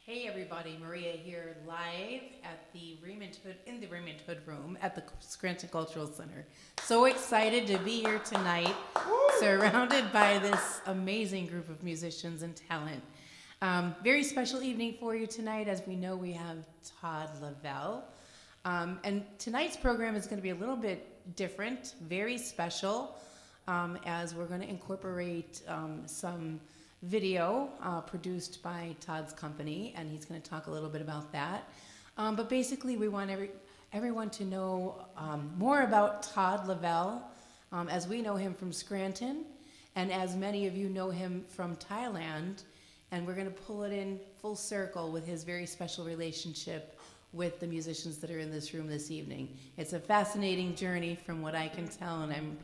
Hey everybody, Maria here live at the Raymond Hood, in the Raymond Hood room at the Scranton Cultural Center. So excited to be here tonight, surrounded by this amazing group of musicians and talent. Very special evening for you tonight. As we know, we have Todd Lavelle. And tonight's program is going to be a little bit different, very special, as we're going to incorporate some video produced by Todd's company, and he's going to talk a little bit about that. But basically, we want everyone to know more about Todd Lavelle, as we know him from Scranton, and as many of you know him from Thailand. And we're going to pull it in full circle with his very special relationship with the musicians that are in this room this evening. It's a fascinating journey from what I can tell, and I'm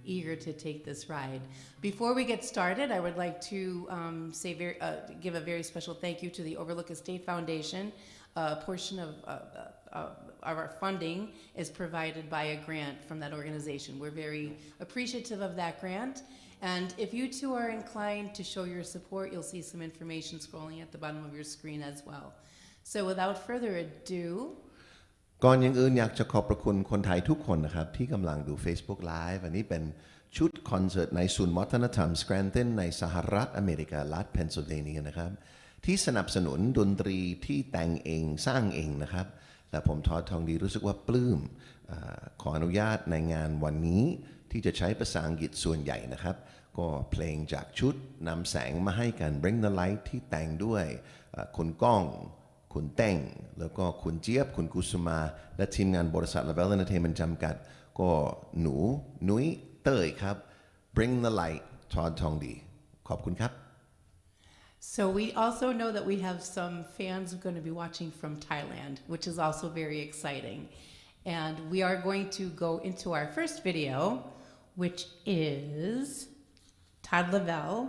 eager to take this ride. Before we get started, I would like to give a very special thank you to the Overlook Estate Foundation. A portion of our funding is provided by a grant from that organization. We're very appreciative of that grant. And if you too are inclined to show your support, you'll see some information scrolling at the bottom of your screen as well. So without further ado, ก่อนอย่างอื่นอยากจะขอบพระคุณคนไทยทุกคนนะครับที่กำลังดู Facebook Live อันนี้เป็นชุดคอนเสิร์ตในศูนย์วัฒนธรรม Scranton ในสหรัฐอเมริการัฐเพนซิลเวเนียนะครับที่สนับสนุนดนตรีที่แต่งเองสร้างเองนะครับและผมทอดทองดีรู้สึกว่าปลื้มขออนุญาตในงานวันนี้ที่จะใช้ภาษาอังกฤษส่วนใหญ่นะครับก็เพลงจากชุดนำแสงมาให้กัน Bring the Light ที่แต่งด้วยคุณก้องคุณเต้งแล้วก็คุณเจี๊ยบคุณกุสุมาและทีมงานบริษัท Lavelle Entertainment จำกัดก็หนูนุ้ยเต้ยครับ Bring the Light Todd Tongdee ขอบคุณครับ So we also know that we have some fans who are going to be watching from Thailand, which is also very exciting. And we are going to go into our first video, which is Todd Lavelle,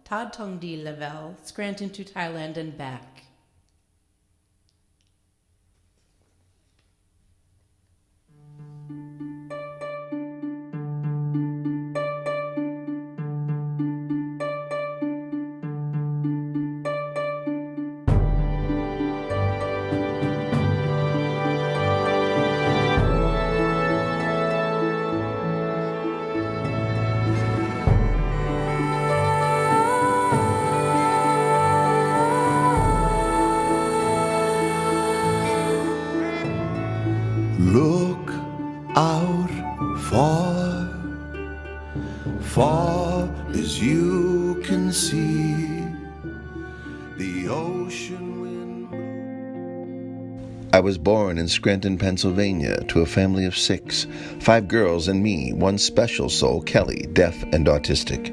Todd Tongdee Lavelle, Scranton to Thailand and back. Look out far as you can see the ocean wind. I was born in Scranton, Pennsylvania, to a family of 6, 5 girls and me, one special soul, Kelly, deaf and autistic,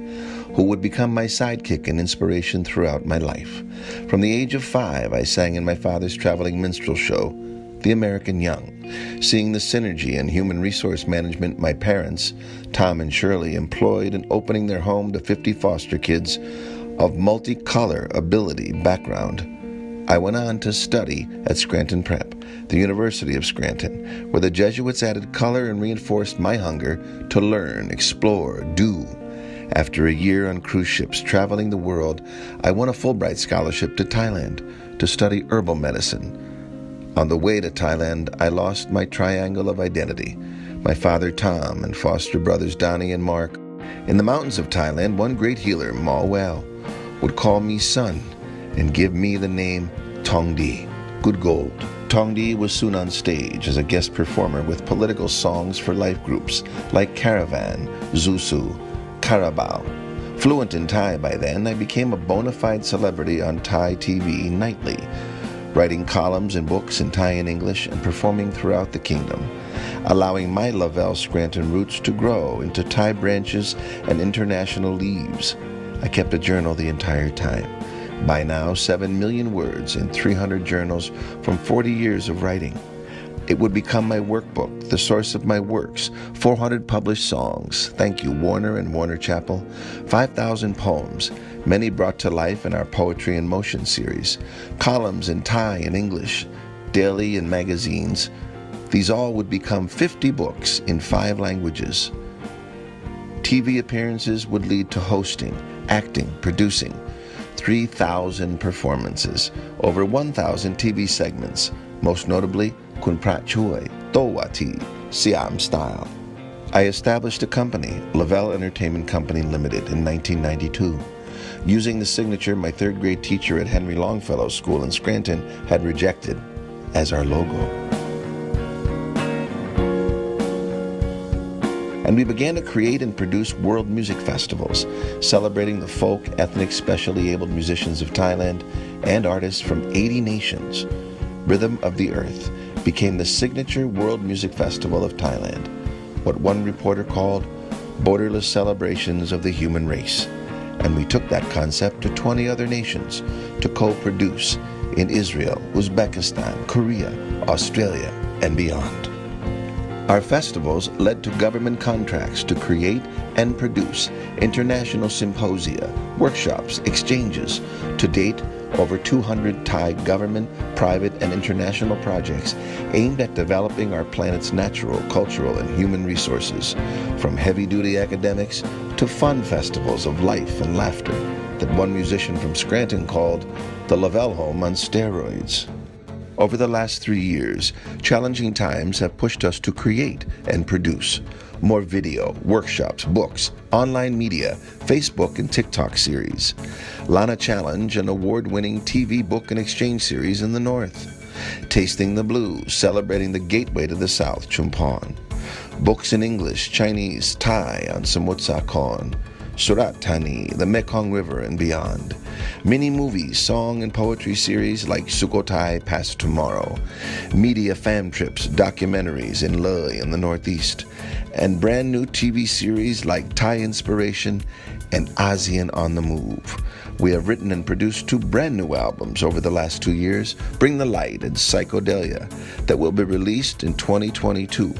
who would become my sidekick and inspiration throughout my life. From the age of 5, I sang in my father's traveling minstrel show, The American Young, seeing the synergy and human resource management my parents, Tom and Shirley, employed in opening their home to 50 foster kids of multicolor ability background. I went on to study at Scranton Prep, the University of Scranton, where the Jesuits added color and reinforced my hunger to learn, explore, do. After a year on cruise ships traveling the world, I won a Fulbright scholarship to Thailand to study herbal medicine. On the way to Thailand, I lost my triangle of identity, my father Tom and foster brothers Donnie and Mark. In the mountains of Thailand, one great healer, Ma Well, would call me son and give me the name Tongdee, good gold. Tongdee was soon on stage as a guest performer with political songs for life groups like Caravan, Zusu, Carabao. Fluent in Thai by then, I became a bona fide celebrity on Thai TV nightly, writing columns and books in Thai and English and performing throughout the kingdom, allowing my Lavelle Scranton roots to grow into Thai branches and international leaves. I kept a journal the entire time. By now, 7 million words in 300 journals from 40 years of writing. It would become my workbook, the source of my works, 400 published songs, thank you Warner and Warner Chappell, 5,000 poems, many brought to life in our Poetry in Motion series, columns in Thai and English, daily and magazines. These all would become 50 books in 5 languages. TV appearances would lead to hosting, acting, producing. 3,000 performances, over 1,000 TV segments, most notably Kun Prat Choi, Towati, Siam Style. I established a company, Lavelle Entertainment Company Limited, in 1992, using the signature my third grade teacher at Henry Longfellow School in Scranton had rejected as our logo. And we began to create and produce world music festivals, celebrating the folk, ethnic, specially abled musicians of Thailand and artists from 80 nations. Rhythm of the Earth became the signature World Music Festival of Thailand, what one reporter called borderless celebrations of the human race. And we took that concept to 20 other nations to co-produce in Israel, Uzbekistan, Korea, Australia, and beyond. Our festivals led to government contracts to create and produce international symposia, workshops, exchanges. To date, over 200 Thai government, private, and international projects aimed at developing our planet's natural, cultural, and human resources, from heavy-duty academics to fun festivals of life and laughter that one musician from Scranton called the Lavelle Home on steroids. Over the last 3 years, challenging times have pushed us to create and produce more video, workshops, books, online media, Facebook and TikTok series, Lana Challenge, an award-winning TV book and exchange series in the North, Tasting the Blues, celebrating the gateway to the South, Chumphon, books in English, Chinese, Thai on Samut Sakhon, Surat Thani, the Mekong River and beyond, mini movies, song and poetry series like Sukhothai Past Tomorrow, media fan trips, documentaries in Le in the Northeast, and brand new TV series like Thai Inspiration and ASEAN on the Move. We have written and produced 2 brand new albums over the last 2 years, Bring the Light and Psychedelia, that will be released in 2022,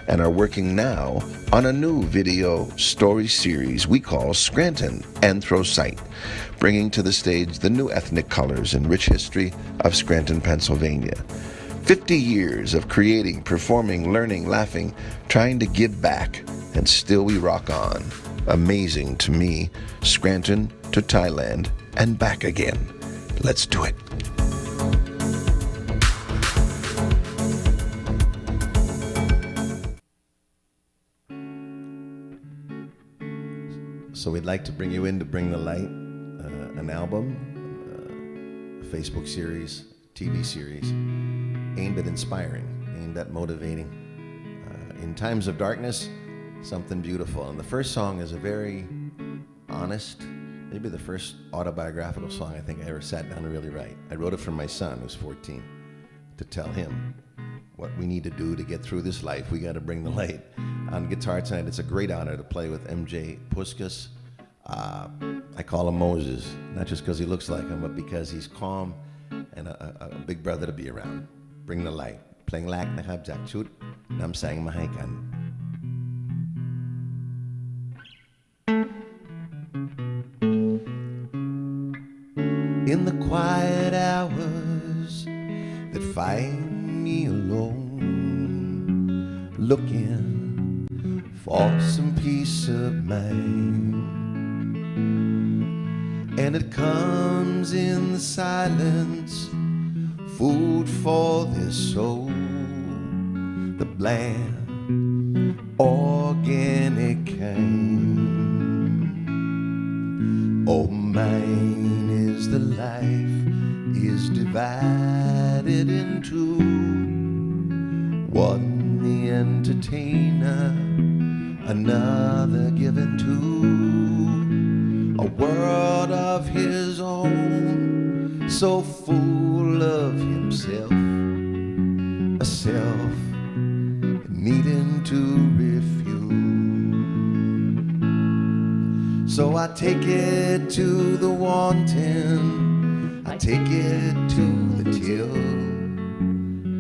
and are working now on a new video story series we call Scranton Anthrocite, bringing to the stage the new ethnic colors and rich history of Scranton, Pennsylvania. 50 years of creating, performing, learning, laughing, trying to give back, and still we rock on. Amazing to me, Scranton to Thailand and back again. Let's do it. So we'd like to bring you in to Bring the Light, an album, a Facebook series, TV series, aimed at inspiring, aimed at motivating. In times of darkness, something beautiful. And the first song is a very honest, maybe the first autobiographical song I think I ever sat down to really write. I wrote it for my son, who's 14, to tell him what we need to do to get through this life. We got to bring the light. On guitar tonight, it's a great honor to play with MJ Puskas. I call him Moses, not just because he looks like him, but because he's calm and a big brother to be around. Bring the light. เพลงแรกนะครับจากชุดนำแสงมาให้กัน In the quiet hours that find me alone, looking for some peace of mind, and it comes in the silence, food for this soul, the bland organic kind. Oh, mine is the life is divided into one the entertainer, another given to a world of his own, so full of himself, a self needing to refuel. So I take it to the wanting, I take it to the till,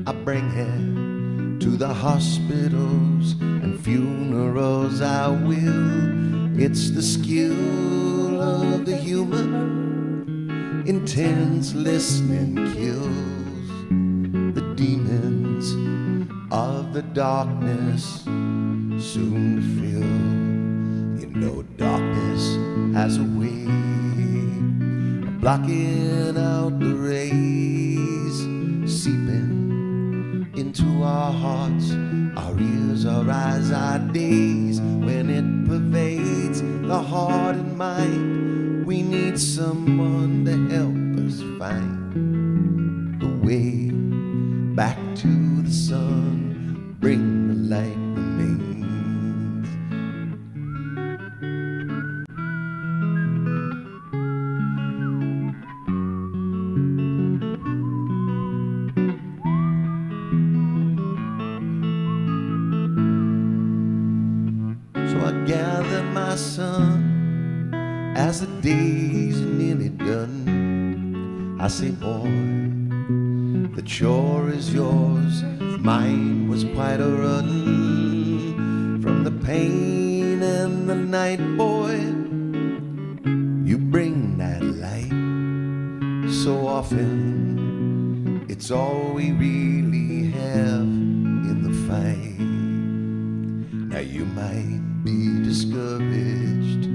I bring it to the hospitals and funerals. I will. It's the skill of the human, intense listening kills the demons of the darkness, soon to fill. You know darkness has a way blocking out the rays, seeping into our hearts, our ears, our eyes, our days. When it pervades the heart and mind, we need someone to help us find the way back to the sun, bring the light remains. So I gather my son as the day's nearly done. I say, boy, the chore is yours. Mine was quite a run. From the pain and the night, boy, you bring that light. So often, it's all we really have in the fight. Now you might be discouraged.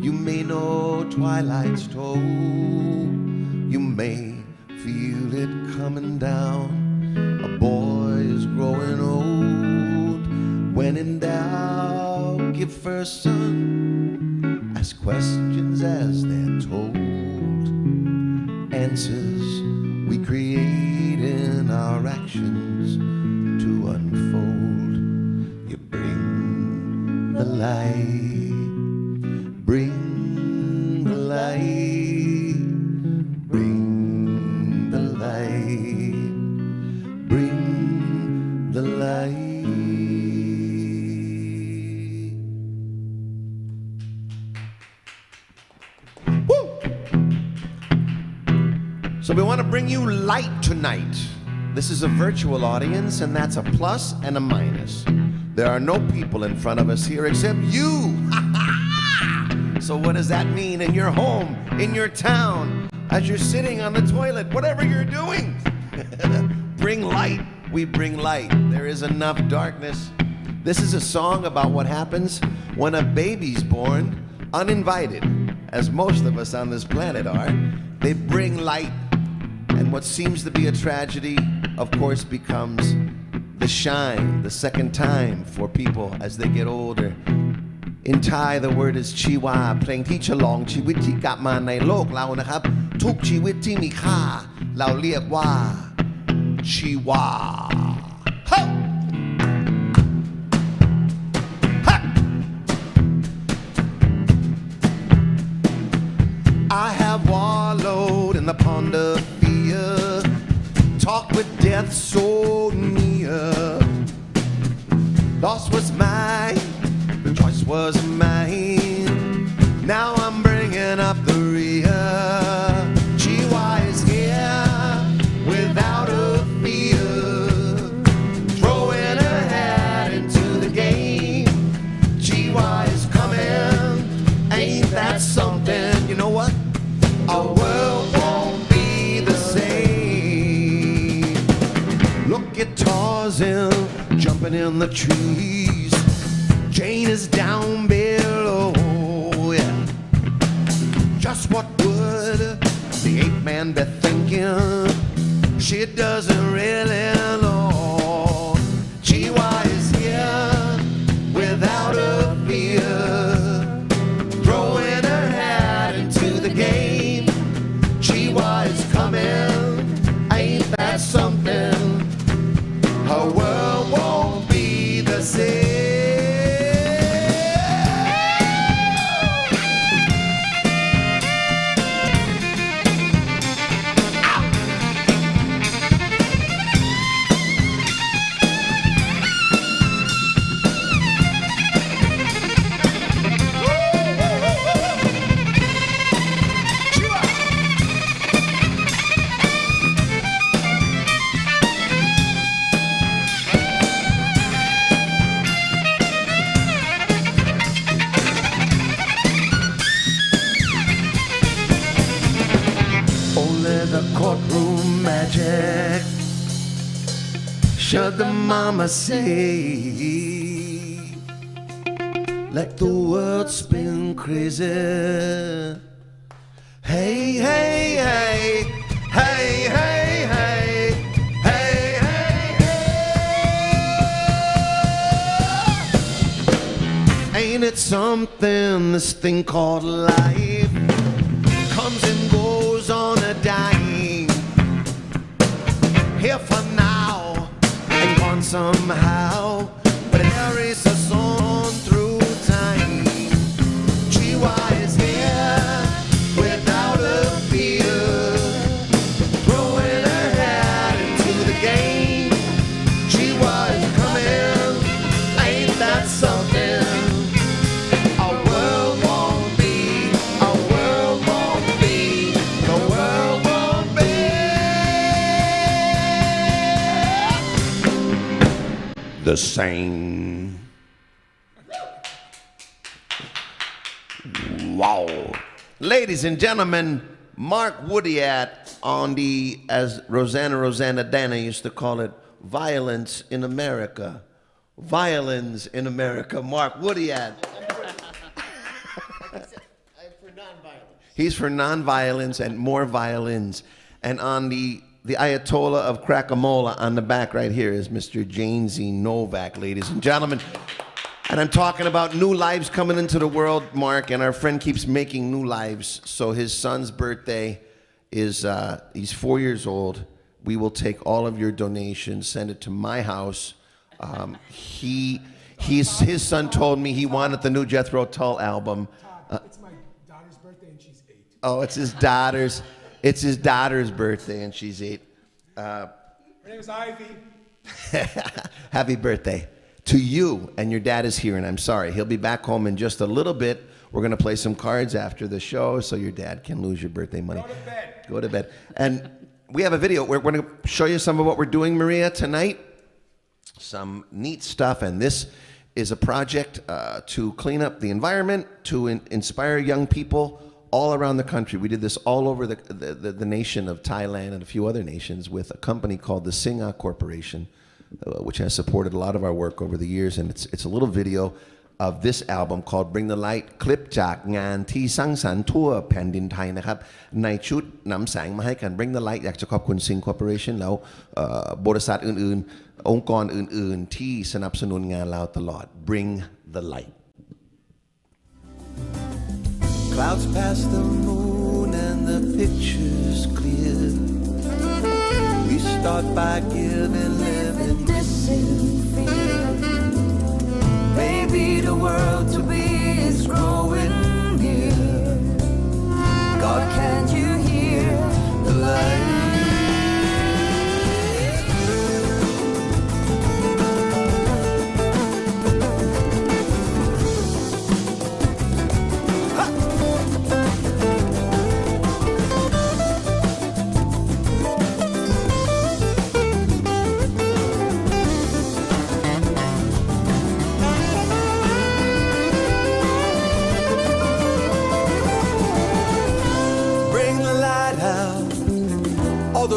You may know twilight's told. You may feel it coming down. A boy is growing old. When in doubt, give first, son. Ask questions as they're told. Answers we create in our actions to unfold. You bring the light, bring the light, bring the light, bring the light. Woo! So we want to bring you light tonight. This is a virtual audience, and that's a plus and a minus. There are no people in front of us here except you. So what does that mean in your home, in your town, as you're sitting on the toilet, whatever you're doing? Bring light. We bring light. There is enough darkness. This is a song about what happens when a baby's born uninvited, as most of us on this planet are. They bring light, and what seems to be a tragedy, of course, becomes the shine, the second time for people as they get older. In Thai, the word is Chiwa, เพลงที่ฉลองชีวิตที่กลับมาในโลกเรานะครับทุกชีวิตที่มีค่าเราเรียกว่าชีวา I have wallowed in the pond of fear, talked with death so near. Loss was mine, the choice was mine. Now I'm bringing up the rear. Chiwa is here without a fear, throwing her hat into the game. Chiwa is coming, ain't that something? You know what? Our world won't be the same. Look at Tarzan jumping in the trees. Jane is down below, yeah. Just what would the ape man be thinking? She doesn't really know. Chiwa is here without a fear, throwing her hat into the game. Chiwa is coming, ain't that something? Her world won't be the same. Courtroom magic, should the mama say, let the world spin crazy, Hey, hey, hey, hey, hey, hey, hey, hey, hey. Ain't it something, this thing called life comes and goes on a dime. Here for now and gone somehow, but it carries us on through time. GY is here without a fear, throwing her hat into the game. GY is coming, ain't that something? Our world won't be, our world won't be, the world won't be the same. Wow. Ladies and gentlemen, Mark Woodyatt on the, as Rosanna Dana used to call it, violence in America. Violins in America. Mark Woodyatt. I'm for non-violence. He's for non-violence and more violins. And on the Ayatollah of Crackamola on the back right here is Mr. Jami Novak, ladies and gentlemen. And I'm talking about new lives coming into the world, Mark, and our friend keeps making new lives. So his son's birthday is, he's 4 years old. We will take all of your donations, send it to my house. His son told me he wanted the new Jethro Tull album. Todd, it's my daughter's birthday and she's 8. Oh, it's his daughter's birthday and she's 8. Her name is Ivy. Happy birthday to you, and your dad is here, and I'm sorry. He'll be back home in just a little bit. We're going to play some cards after the show so your dad can lose your birthday money. Go to bed. Go to bed. And we have a video. We're going to show you some of what we're doing, Maria, tonight. Some neat stuff, and this is a project to clean up the environment, to inspire young people all around the country. We did this all over the nation of Thailand and a few other nations with a company called the Singa Corporation, which has supported a lot of our work over the years. And it's a little video of this album called Bring the Light คลิปจากงานที่สร้างสรรค์ทั่วแผ่นดินไทยนะครับในชุดนำแสงมาให้กัน Bring the Light อยากจะขอบคุณ Sing Corporation แล้วบริษัทอื่นๆองค์กรอื่นๆที่สนับสนุนงานเราตลอด Bring the Light. Clouds pass the moon and the picture's clear. We start by giving, living, missing fear. Maybe the world to be is growing near. God, can't you hear the light?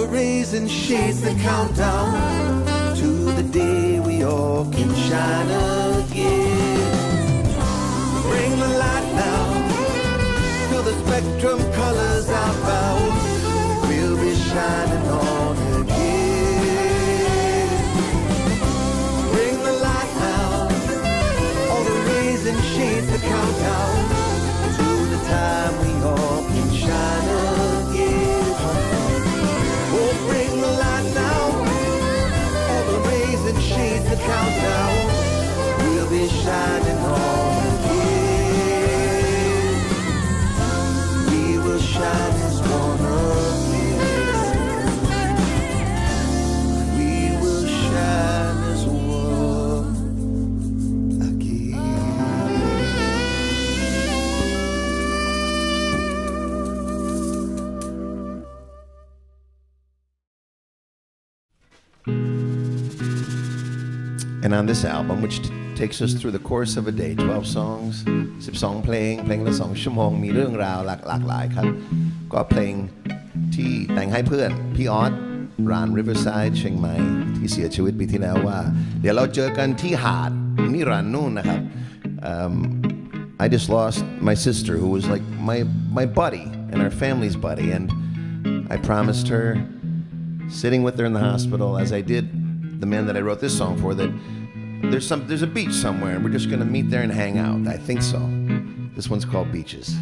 The rays and shades that count down to the day we all can shine again. Bring the light now, fill the spectrum colors outbound. We'll be shining on again. Bring the light now, all the rays and shades that count down to the time we all can shine again. Oh, bring the light now, all the rays and shades that count down, we'll be shining on again. We will shine as one again. We will shine as one again. And on this album, which takes us through the course of a day, 12 songs, 12 เพลงละ2ชั่วโมงมีเรื่องราวหลากหลายครับก็เพลงที่แต่งให้เพื่อนพี่ออสร้าน Riverside เชียงใหม่ที่เสียชีวิตปีที่แล้วว่าเดี๋ยวเราเจอกันที่หาดนิรันดร์นู่นนะครับI just lost my sister who was like my buddy and our family's buddy, and I promised her, sitting with her in the hospital, as I did the man that I wrote this song for, that there's a beach somewhere, and we're just gonna meet there and hang out. I think so. This one's called Beaches.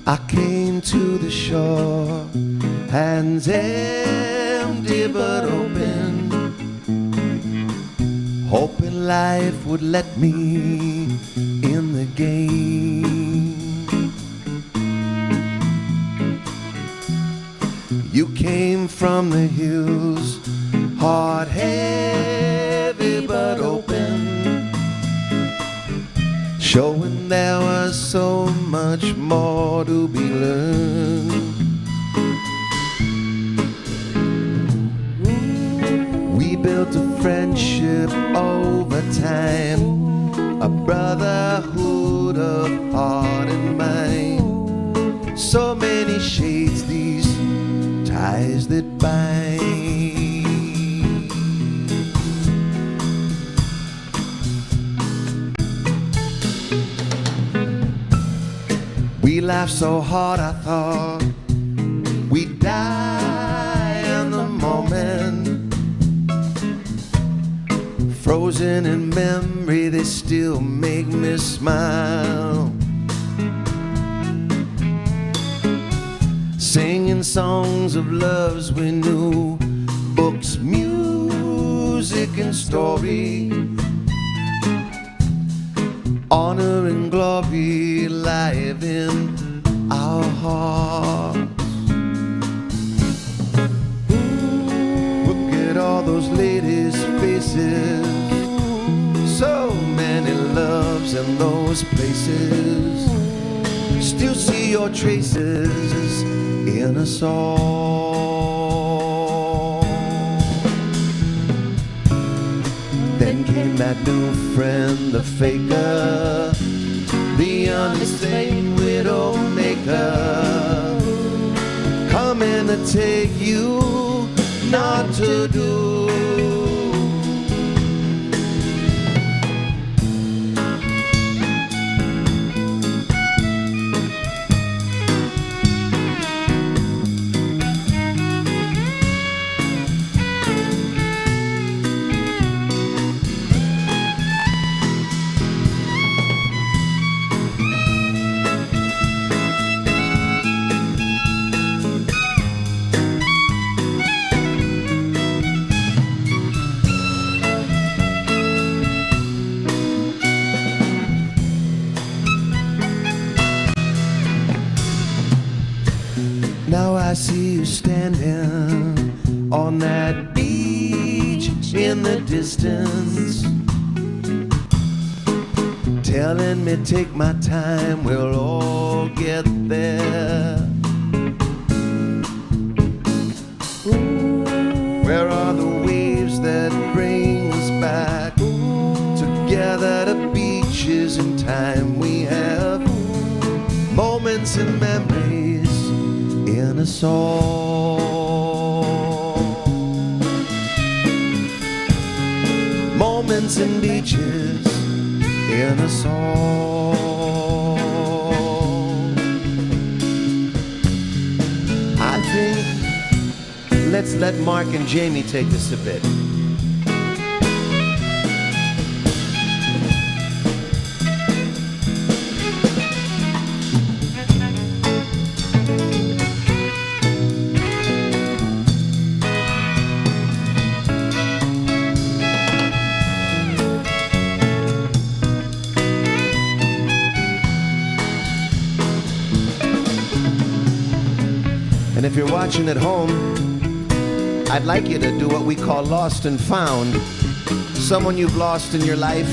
I came to the shore, hands empty but open, hoping life would let me in the game. You came from the hills, heart heavy but open, showing there was so much more to be learned. We built a friendship over time, a brotherhood of heart and mind. So many shades, these ties that bind. We laughed so hard I thought we'd die in the moment. Frozen in memory, they still make me smile. Singing songs of loves we knew, books, music and story, honor and glory live in our hearts. Look at all those ladies' faces, so many loves in those places. Still see your traces in us all. Then came that new friend, the faker, the unexplained widow maker, coming to take you not to do. Now I see you standing on that beach in the distance, telling me take my time, we'll all get there. Where are the waves that bring us back together to beaches and time we have, moments and memories in us all. Moments and beaches in us all. I think let's let Mark and Jami take this a bit. And if you're watching at home, I'd like you to do what we call lost and found. Someone you've lost in your life,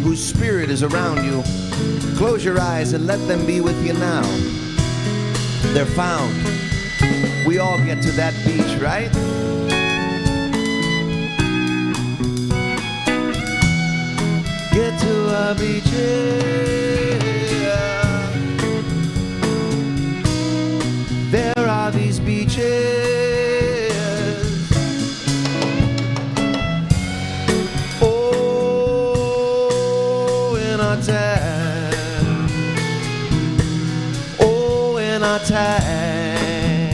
whose spirit is around you. Close your eyes and let them be with you now. They're found. We all get to that beach, right? Get to our beaches. There are these beaches. Oh, our time. Oh, in our time.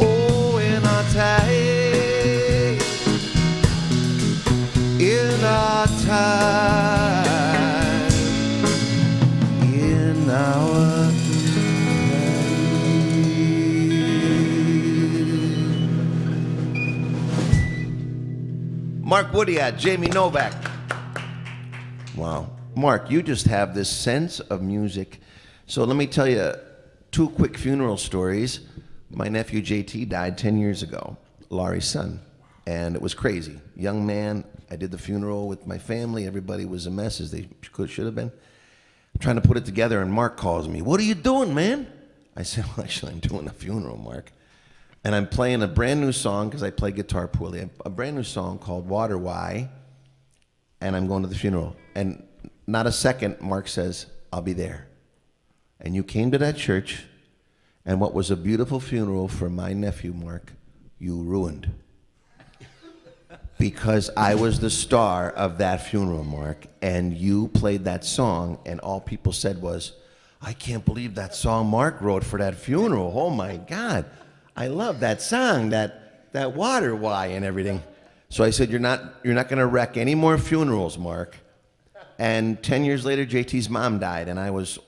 Oh, in our time. In our time. In our time. Mark Woodyatt, Jami, Novak. Wow. Mark, you just have this sense of music. So let me tell you 2 quick funeral stories. My nephew JT died 10 years ago, Laurie's son. And it was crazy. Young man, I did the funeral with my family. Everybody was a mess, as they should have been. I'm trying to put it together, and Mark calls me. What are you doing, man? I said, well, actually, I'm doing a funeral, Mark. And I'm playing a brand new song, because I play guitar poorly, a brand new song called Water Why, and I'm going to the funeral. And not a second, Mark says, I'll be there. And you came to that church, and what was a beautiful funeral for my nephew, Mark, you ruined. Because I was the star of that funeral, Mark, and you played that song, and all people said was, I can't believe that song Mark wrote for that funeral. Oh, my God. I love that song, that Water Why and everything. So I said, you're not going to wreck any more funerals, Mark. And 10 years later, JT's mom died, and I was,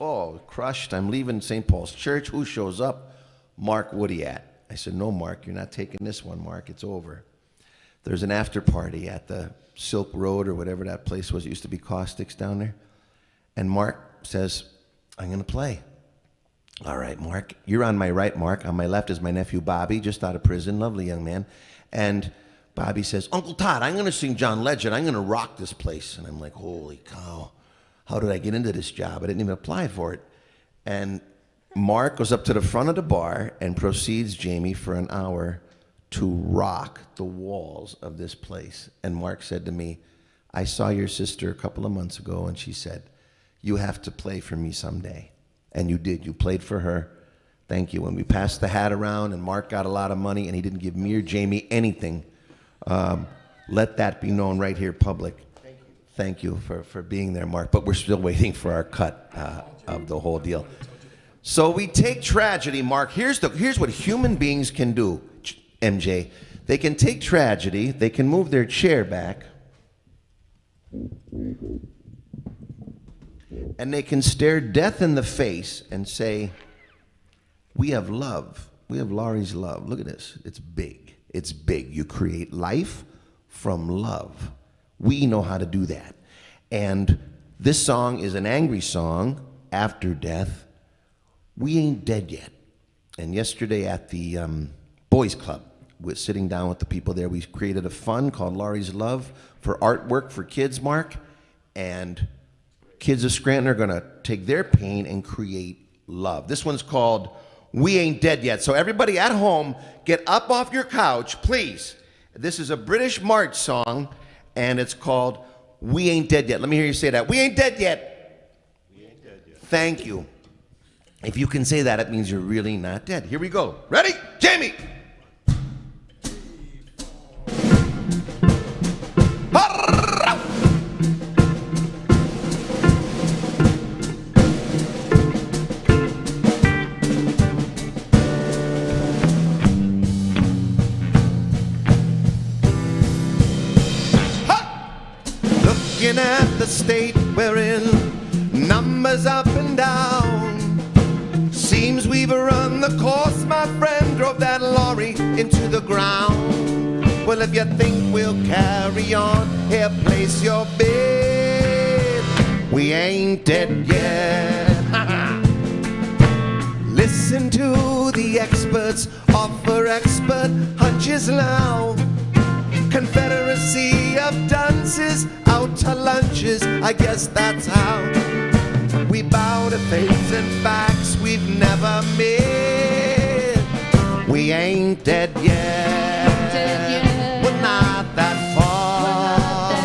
crushed. I'm leaving St. Paul's Church. Who shows up? Mark Woodyatt. I said, no, Mark, you're not taking this one, Mark. It's over. There's an after party at the Silk Road or whatever that place was. It used to be Caustics down there. And Mark says, I'm going to play. All right, Mark, you're on my right, Mark. On my left is my nephew, Bobby, just out of prison, lovely young man. And Bobby says, Uncle Todd, I'm going to sing John Legend. I'm going to rock this place. And I'm like, holy cow, how did I get into this job? I didn't even apply for it. And Mark goes up to the front of the bar and proceeds, Jami, for an hour to rock the walls of this place. And Mark said to me, I saw your sister a couple of months ago, and she said, you have to play for me someday. And you did. You played for her. Thank you. When we passed the hat around and Mark got a lot of money and he didn't give me or Jami anything, let that be known right here public. Thank you for being there, Mark. But we're still waiting for our cut of the whole deal. So we take tragedy, Mark. Here's what human beings can do, MJ. They can take tragedy. They can move their chair back. And they can stare death in the face and say, we have love. We have Laurie's love. Look at this. It's big. It's big. You create life from love. We know how to do that. And this song is an angry song after death. We ain't dead yet. And yesterday at the Boys Club, we're sitting down with the people there. We created a fund called Laurie's Love for artwork for kids, Mark. And kids of Scranton are going to take their pain and create love. This one's called We Ain't Dead Yet. So everybody at home, get up off your couch, please. This is a British March song, and it's called We Ain't Dead Yet. Let me hear you say that. We ain't dead yet. We ain't dead yet. Thank you. If you can say that, it means you're really not dead. Here we go. Ready? Jami! Looking at the state we're in, numbers up and down. Seems we've run the course, my friend, drove that lorry into the ground. Well, if you think we'll carry on, here, place your bid. We ain't dead yet. Listen to the experts, offer expert hunches now. Confederacy of dunces, out to lunches, I guess that's how. We bow to faiths and facts we've never met. We ain't dead yet. We're not that far.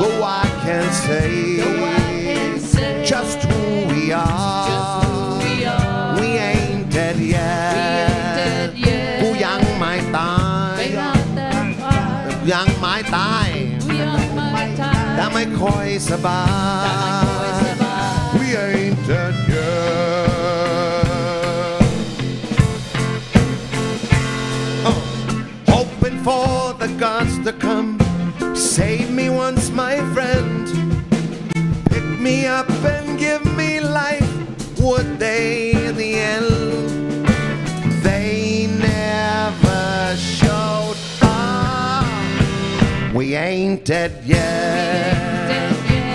Though I can say just who we are. We ain't dead yet. Who young might die. Young might die. That might ค่อยสบาย We ain't dead yet. Hoping for the gods to come, save me once, my friend. Pick me up and give me life. Would they in the end? They never showed up. We ain't dead yet.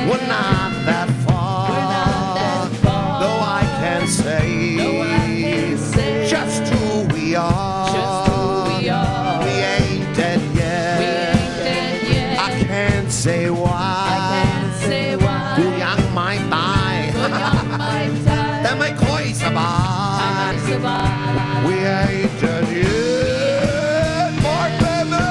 We're not that far. Though I can say just who we are. We ain't dead yet. I can't say why. กูยังไม่ตาย แต่ไม่ค่อยสบาย We ain't dead yet. Mark baby.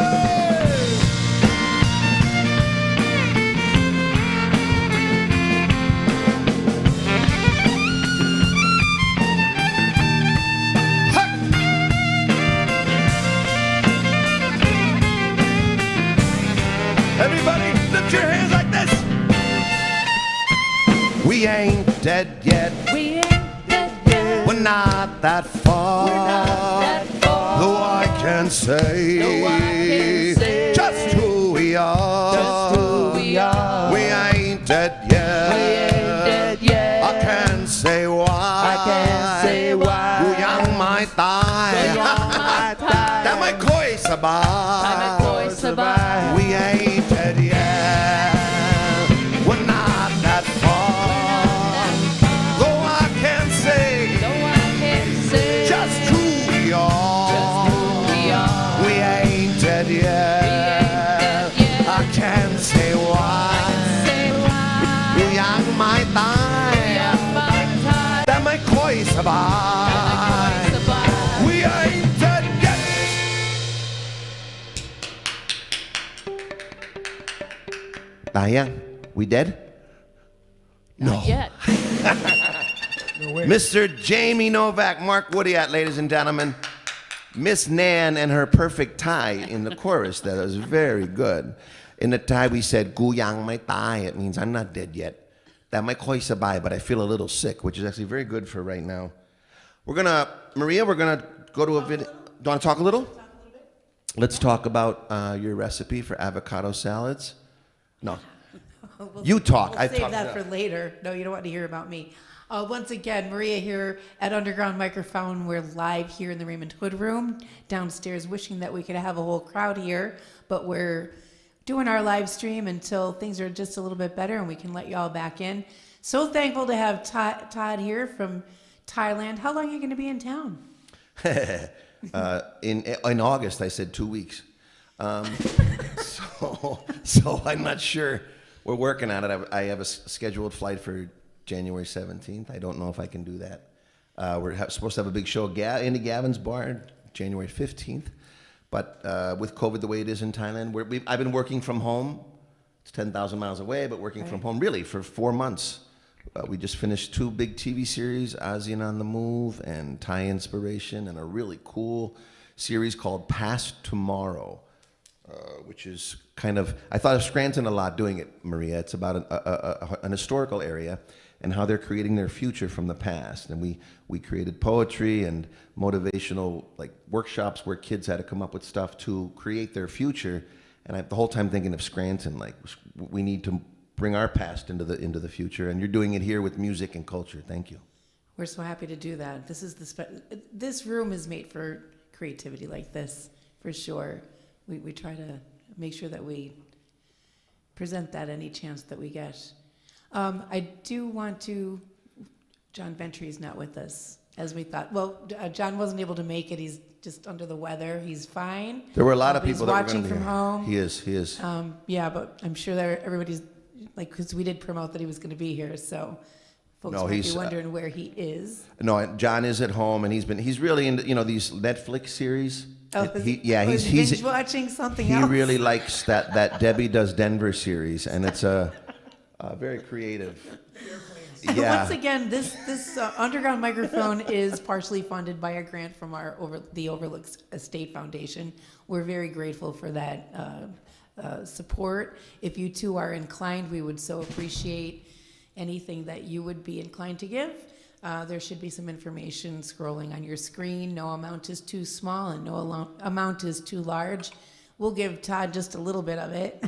Everybody, lift your hands like this. We ain't dead yet. We're not that far. Though I can say just who we are. We ain't dead yet. I can't say why. กูยังไม่ตาย แต่ไม่ค่อยสบาย We ain't dead yet. We're not that far. Though I can say just who we are. We ain't dead yet. I can't say why. กูยังไม่ตาย แต่ไม่ค่อยสบาย We ain't dead yet. Die young. We dead? No. Yet. Mr. Jami, Novak, Mark Woodyatt, ladies and gentlemen. Miss Nan and her perfect Thai in the chorus. That was very good. In the Thai we said, "Gu yang mai tai." It means I'm not dead yet. That might koi sabai, but I feel a little sick, which is actually very good for right now. Maria, we're gonna go to a video. Do you want to talk a little? Let's talk about your recipe for avocado salads. No. You talk. We'll I save talk that enough. for later. No, you don't want to hear about me. Once again, Maria here at Underground Microphone. We're live here in the Raymond Hood Room downstairs, wishing that we could have a whole crowd here, but we're doing our live stream until things are just a little bit better and we can let y'all back in. So thankful to have Todd here from Thailand. How long are you going to be in town? In August, I said 2 weeks. So I'm not sure. We're working on it. I have a scheduled flight for January 17th. I don't know if I can do that. We're supposed to have a big show in Gavin's bar January 15th. But with COVID the way it is in Thailand, I've been working from home. It's 10,000 miles away, but working from home really for 4 months. We just finished 2 big TV series, ASEAN on the Move and Thai Inspiration, and a really cool series called Past Tomorrow, which is kind of, I thought of Scranton a lot doing it, Maria. It's about an historical area and how they're creating their future from the past. And we created poetry and motivational like workshops where kids had to come up with stuff to create their future. And I'm the whole time thinking of Scranton, like we need to bring our past into the future. And you're doing it here with music and culture. Thank you. We're so happy to do that. This room is made for creativity like this, for sure. We try to make sure that we present that any chance that we get. I do want to, John Ventre is not with us, as we thought. Well, John wasn't able to make it. He's just under the weather. He's fine. There were a lot of He's people that were watching going to be from here. home. He is. Yeah, but I'm sure that everybody's, like, because we did promote that he was going to be here, so folks might be wondering where he is. No, John is at home, and he's really into these Netflix series. Oh, he's binge watching something else. He really likes that Debbie Does Denver series, and it's a very creative. Yeah. Once again, this Underground Microphone is partially funded by a grant from the Overlook Estate Foundation. We're very grateful for that support. If you two are inclined, we would so appreciate anything that you would be inclined to give. There should be some information scrolling on your screen. No amount is too small and no amount is too large. We'll give Todd just a little bit of it.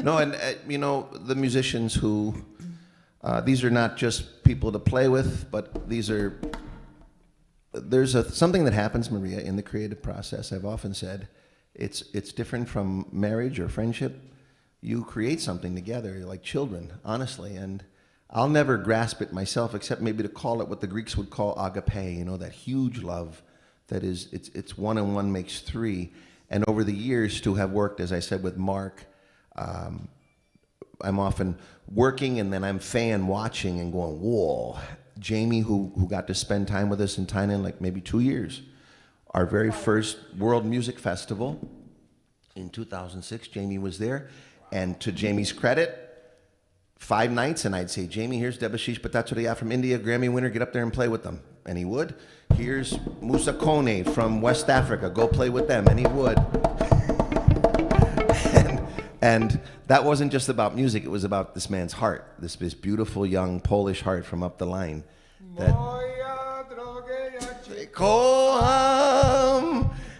No, and the musicians who, these are not just people to play with, but there's something that happens, Maria, in the creative process. I've often said, it's different from marriage or friendship. You create something together, like children, honestly, and I'll never grasp it myself, except maybe to call it what the Greeks would call agape, that huge love that is, it's one and one makes three. And over the years to have worked, as I said, with Mark, I'm often working and then I'm fan watching and going, whoa. Jami, who got to spend time with us in Thailand, like maybe 2 years. Our very first World Music Festival in 2006, Jami was there. And to Jami's credit, 5 nights, and I'd say, Jami, here's Debashish Bhattacharya from India, Grammy winner, get up there and play with them. And he would. Here's Musa Kone from West Africa, go play with them, and he would. and that wasn't just about music, it was about this man's heart, this beautiful young Polish heart from up the line. That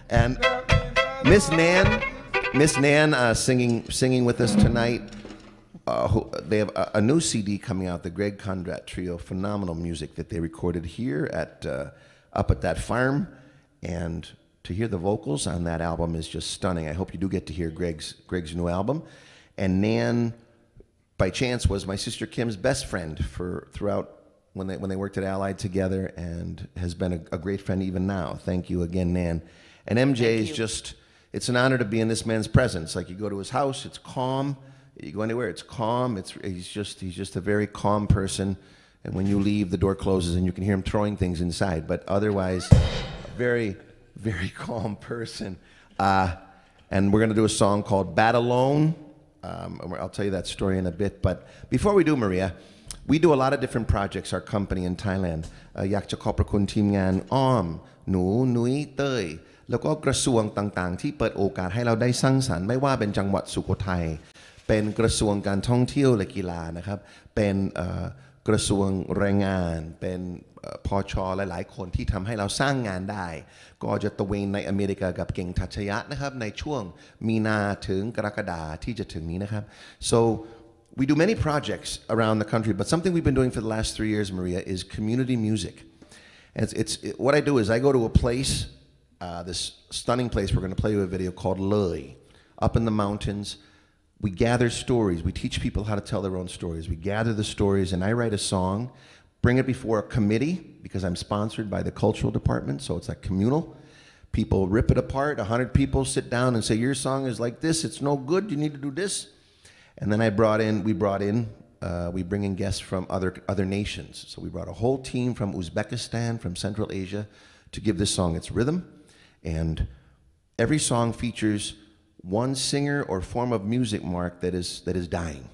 and Miss Nan singing with us tonight. They have a new CD coming out, the Greg Kondrat Trio, phenomenal music that they recorded here up at that farm, and to hear the vocals on that album is just stunning. I hope you do get to hear Greg's new album. And Nan, by chance, was my sister Kim's best friend throughout when they worked at Allied together, and has been a great friend even now. Thank you again, Nan. And MJ is just, it's an honor to be in this man's presence. Like, you go to his house, it's calm. You go anywhere, it's calm. He's just a very calm person. And when you leave, the door closes and you can hear him throwing things inside. But otherwise, a very, very calm person. And we're going to do a song called Bat Alone. I'll tell you that story in a bit. But before we do, Maria, we do a lot of different projects, our company in Thailand. อยากจะขอบพระคุณทีมงานอ้อมหนูนุ้ยเต้ยแล้วก็กระทรวงต่างๆที่เปิดโอกาสให้เราได้สร้างสรรค์ไม่ว่าเป็นจังหวัดสุโขทัยเป็นกระทรวงการท่องเที่ยวและกีฬานะครับเป็นกระทรวงแรงงานเป็นพช.หลายๆคนที่ทำให้เราสร้างงานได้ก็จะตระเวนในอเมริกากับเก่งทัชยะนะครับในช่วงมีนาถึงกรกฎาที่จะถึงนี้นะครับ so we do many projects around the country, but something we've been doing for the last 3 years, Maria, is community music. And what I do is I go to a place, this stunning place we're going to play you a video called Loy, up in the mountains. We gather stories. We teach people how to tell their own stories. We gather the stories, and I write a song, bring it before a committee, because I'm sponsored by the cultural department, so it's like communal. People rip it apart. 100 people sit down and say, your song is like this. It's no good. You need to do this. And then we bring in guests from other nations. So we brought a whole team from Uzbekistan, from Central Asia, to give this song its rhythm. And every song features one singer or form of music, Mark, that is dying.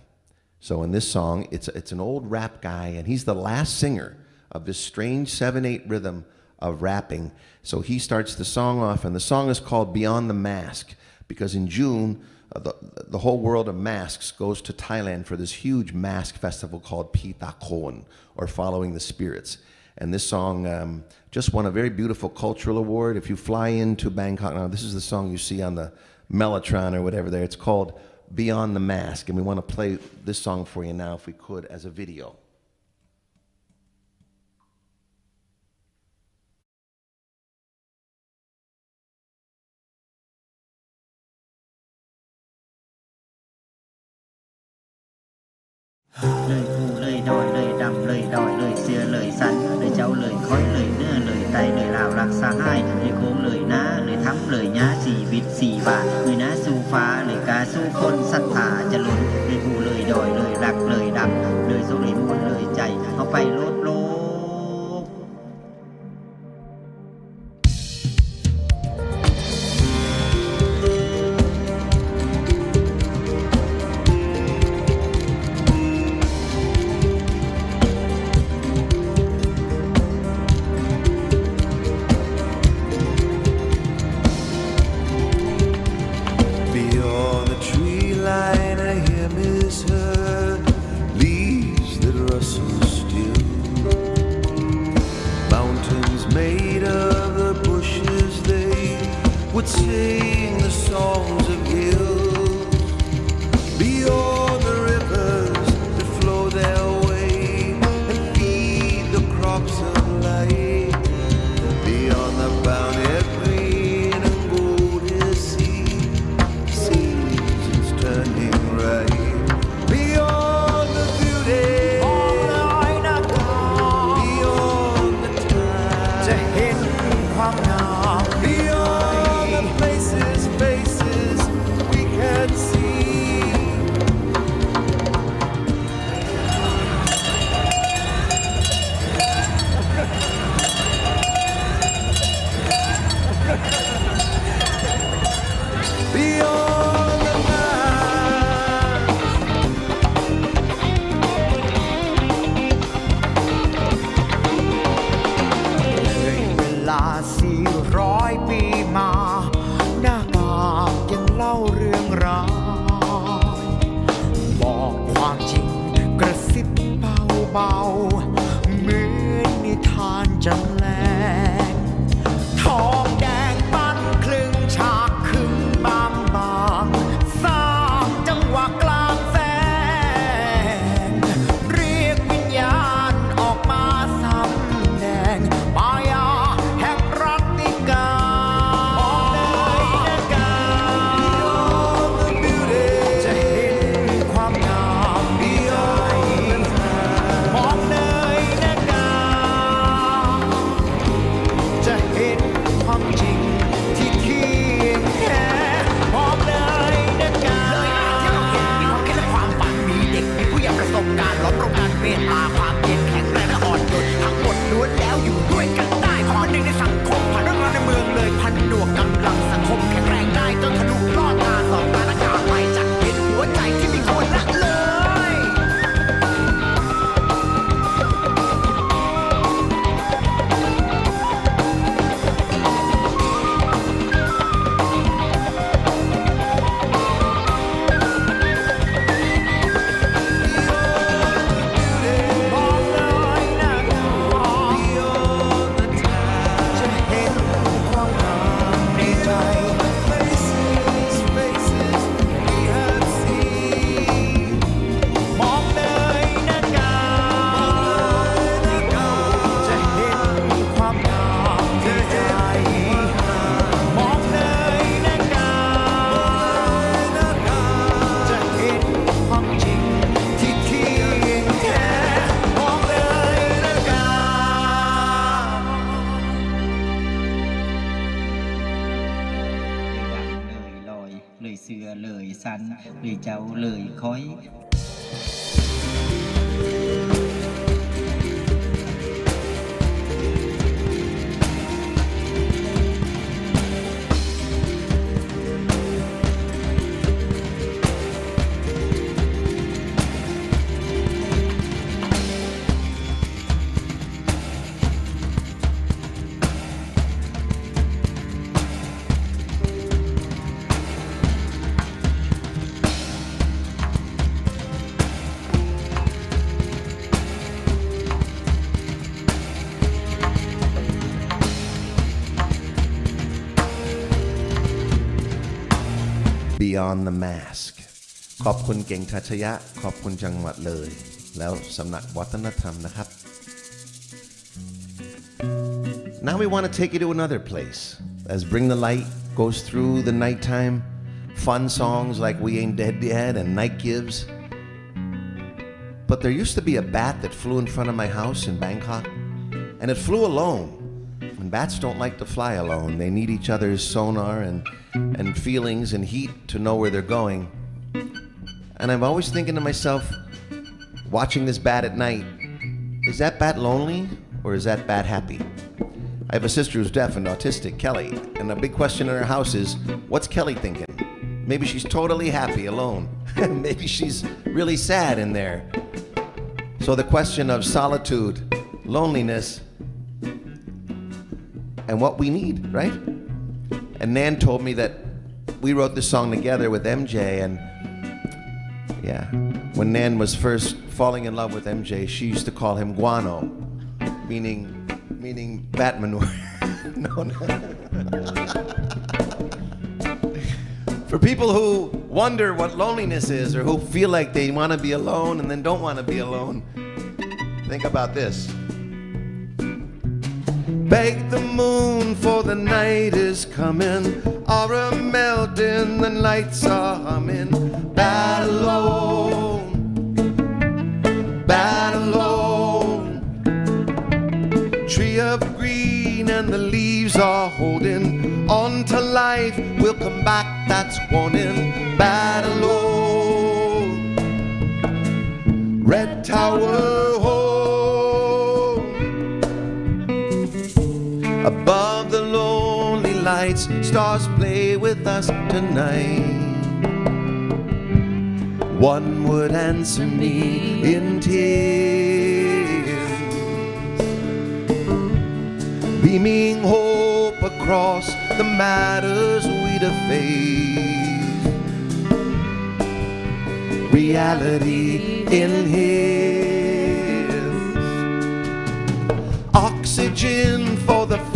So in this song, it's an old rap guy, and he's the last singer of this strange 7/8 rhythm of rapping. So he starts the song off, and the song is called Beyond the Mask, because in June, the whole world of masks goes to Thailand for this huge mask festival called Pita Kon, or Following the Spirits. And this song just won a very beautiful cultural award. If you fly into Bangkok, now this is the song you see on the Mellotron or whatever there. It's called Beyond the Mask, and we want to play this song for you now, if we could, as a video. Lời phù lời đòi lời đầm lời đòi lời xìa lời sắn lời cháu lời khói lời nưa lời tay lời lào lạc xa hai lờiโค้งlờiน้าlời thắm lời nháสี่วิตสี่บาทlờiน้าสู้ฟ้าlờiกาสู้คนศรัทธาจะล้นlời phù lời đòอยlờiรักlờiดำlờiสู้lờiมวลlờiใจเอาไปโลดโลก Beyond the เบาเหมือนนิทานจำแรงทองแดงปั้นครึ่งฉากครึ่งบางๆสร้างจังหวะกลางแสงเรียกวิญญาณออกมาสำแดงมายาแห่งรักติกาจะเห็นความงามดีใจมองเลยนะกาจะเห็นความจริงที่เที่ยงแท้มองเลยนะกาเลยที่เราเห็นมีความคิดและความฝันมีเด็กมีผู้ใหญ่ประสบการณ์ล้อมรวมกันเมตตาความเย็นแข็งแรงและอ่อนโยนทั้งหมดล้วนแล้วอยู่ด้วยกันได้เพราะมันหนึ่งในสังคมผ่านเรื่องราวในเมืองเลยพันหนวกกำลังสังคมแข็งแรงได้จนทะลุลอดตาสองตาและกาไปจากเห็นหัวใจที่มีคนละเลย บอกเลยนะจะเห็นความงามในใจ มองเลยนะกาจะเห็นความงามในใจมองเลยนะกาจะเห็นความจริงที่เที่ยงแท้มองเลยนะกา เลยลอยเลยเสือเลยสันเลยเจ้าเลยคอย Beyond the Mask ขอบคุณเก่งทัชยะขอบคุณจังหวัดเลยแล้วสำนักวัฒนธรรมนะครับ Now we want to take you to another place as Bring the Light goes through the nighttime fun songs like We Ain't Dead Yet and Night Gives. But there used to be a bat that flew in front of my house in Bangkok, and it flew alone. And bats don't like to fly alone. They need each other's sonar and feelings and heat to know where they're going. And I'm always thinking to myself, watching this bat at night, is that bat lonely or is that bat happy? I have a sister who's deaf and autistic, Kelly, and a big question in her house is, what's Kelly thinking? Maybe she's totally happy alone. Maybe she's really sad in there. So the question of solitude, loneliness, and what we need, right? And Nan told me that we wrote this song together with MJ, and yeah, when Nan was first falling in love with MJ, she used to call him Guano, meaning bat manure. No. For people who wonder what loneliness is or who feel like they want to be alone and then don't want to be alone, think about this. Beg the moon for the night is coming, aura melting, the lights are humming. Bat alone, bat alone. Tree of green and the leaves are holding on to life. We'll come back, that's warning. Bat alone. Red Tower home. Above the lonely lights, stars play with us tonight. One would answer me in tears, beaming hope across the matters we'd have faced. Reality in his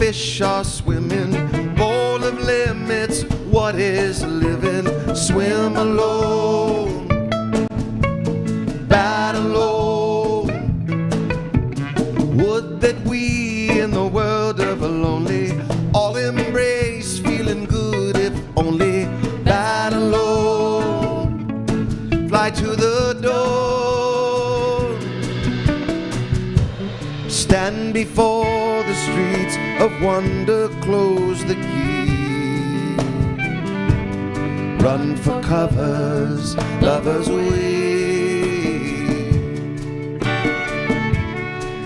fish are swimming, bowl of limits, what is living? Swim alone, bat alone. Would that we in the world of a lonely all embrace, feeling good if only bat alone. Fly to the dawn, stand before the streets of wonder, close the key, run for covers, lovers wait.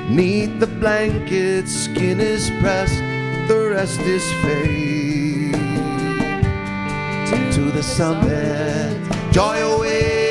Neath the blanket, skin is pressed, the rest is fate. To the summit, joy away.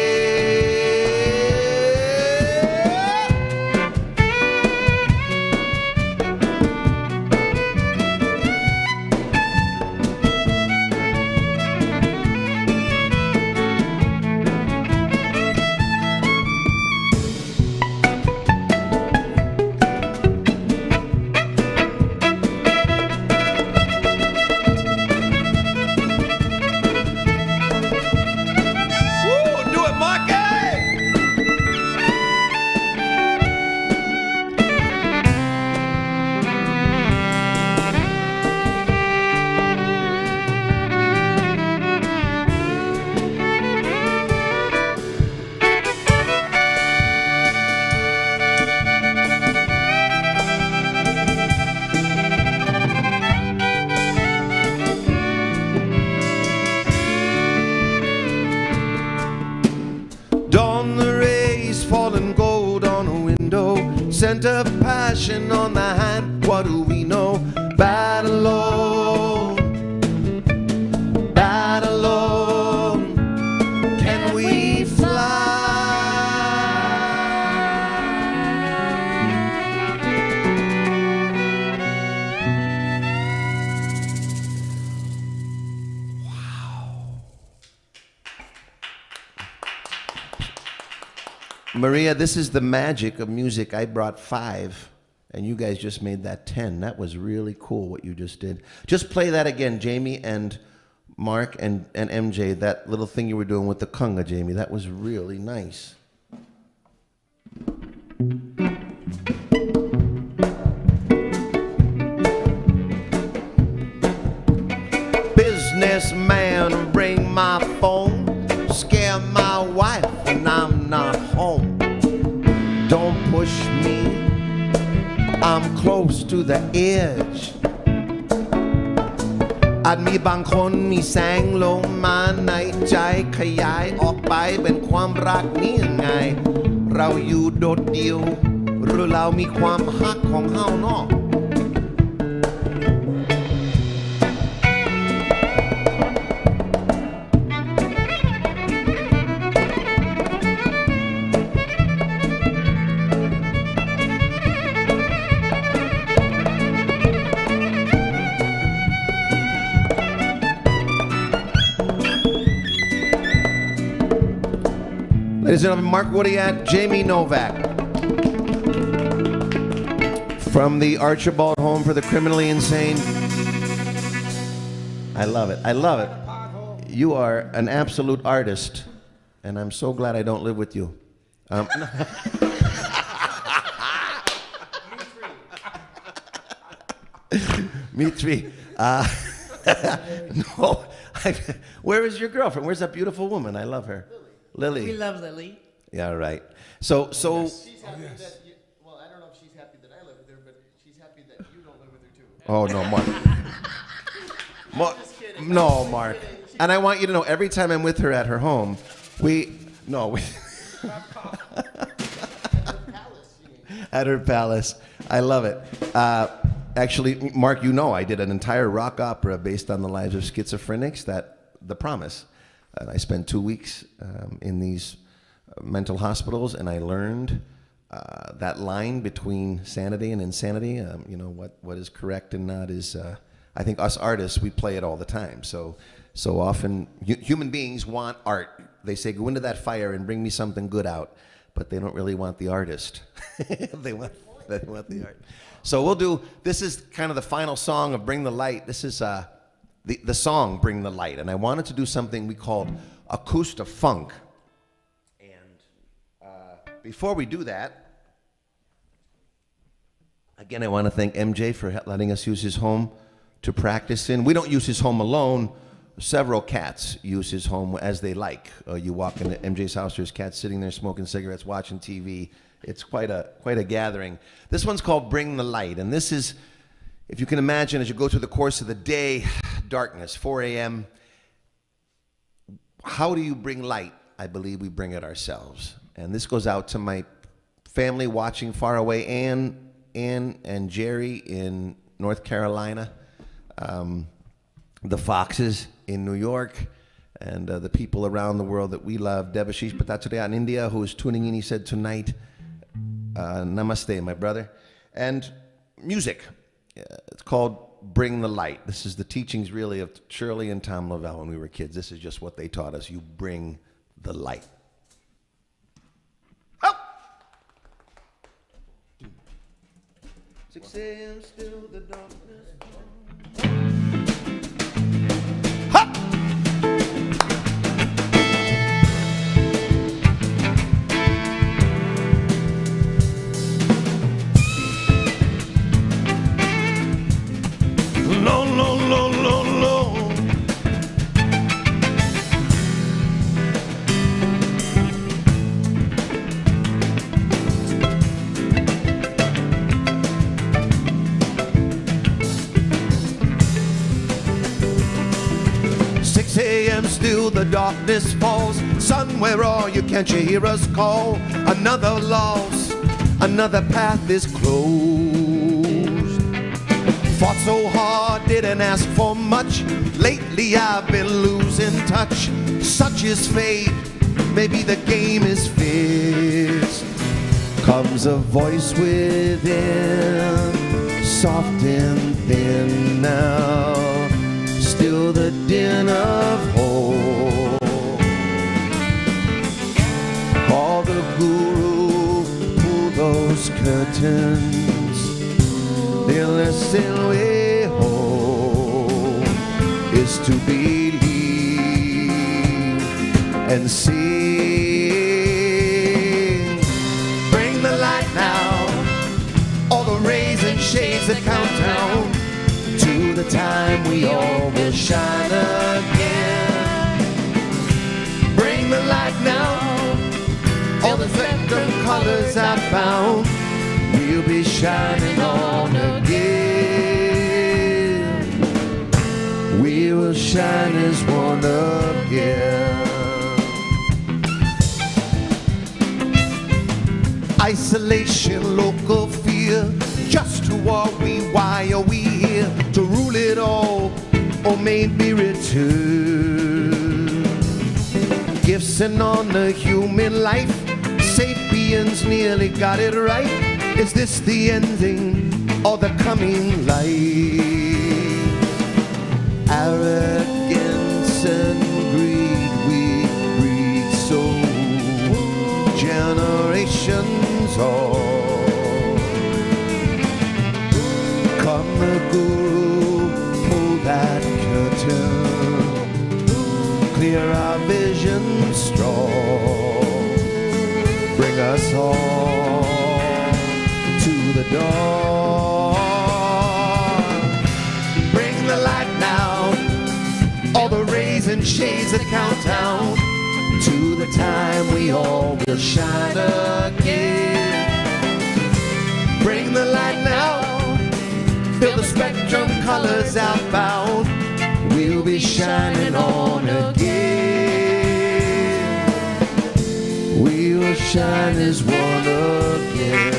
Scent of passion on the hand, what do we know? Bat alone, bat alone. Can we fly? Maria, this is the magic of music. I brought 5, and you guys just made that 10. That was really cool what you just did. Just play that again, Jami and Mark and MJ, that little thing you were doing with the conga, Jami. That was really nice. Businessman, bring my phone. Scare my wife and I'm not home. Don't push me, I'm close to the edge. อาจมีบางคนมีแสงลงมาในใจขยายออกไปเป็นความรักนี้ยังไงเราอยู่โดดเดี่ยวหรือเรามีความฮักของเฮาเนาะ Ladies and gentlemen, Mark Woodyatt, Jami Novak. From the Archibald Home for the Criminally Insane. I love it. I love it. You are an absolute artist, and I'm so glad I don't live with you. Me three. No. Where is your girlfriend? Where's that beautiful woman? I love her. Lily. We love Lily. Yeah, right. So. Yes. She's happy that you, well, I don't know if she's happy that I live with her, but she's happy that you don't live with her too. Oh no, Mark. No, Mark. And I want you to know, every time I'm with her at her home, at her palace. I love it. Actually, Mark, you know I did an entire rock opera based on the lives of schizophrenics, The Promise. And I spent 2 weeks in these mental hospitals, and I learned that line between sanity and insanity. What is correct and not is. I think us artists, we play it all the time. So often human beings want art. They say, "Go into that fire and bring me something good out," but they don't really want the artist. They They want the art. So this is kind of the final song of Bring the Light. This is the song Bring the Light. And I wanted to do something we called acoustic funk. And before we do that, again, I want to thank MJ for letting us use his home to practice in. We don't use his home alone. Several cats use his home as they like. You walk into MJ's house, there's cats sitting there smoking cigarettes, watching TV. It's quite a gathering. This one's called Bring the Light, and this is, if you can imagine, as you go through the course of the day, darkness, 4 a.m., how do you bring light? I believe we bring it ourselves. And this goes out to my family watching far away, Ann and Jerry in North Carolina, the Foxes in New York, and the people around the world that we love. Devashish Patachudaya in India, who is tuning in, he said tonight, namaste, my brother. And music, it's called Bring the Light. This is the teachings really of Shirley and Tom Lavelle when we were kids. This is just what they taught us. You bring the light. Oh! 6 a.m. still the darkness. No, no, no, no, no. 6 a.m. still the darkness falls. Sun, where are you? Can't you hear us call? Another loss, another path is closed. Fought so hard, didn't ask for much. Lately I've been losing touch. Such is fate, maybe the game is fixed. Comes a voice within, soft and thin now, still the din of hope. Call the guru, pull those curtains. The lesson we hope is to believe and see. Bring the light now, all the rays and shades that count down to the time we all will shine again. Bring the light now, all the spectrum colors outbound. We'll be shining on again. We will shine as one again. Isolation, local fear. Just who are we? Why are we here? To rule it all, or maybe return. Gifts and honor, human life. Sapiens nearly got it right. Is this the ending or the coming light? Arrogance and greed we breed so generations old. Come the guru, pull that curtain, clear our vision strong, bring us all to the dawn. Bring the light now, all the rays and shades that count down to the time we all will shine again. Bring the light now, fill the spectrum colors outbound. We'll be shining on again. We will shine as one again.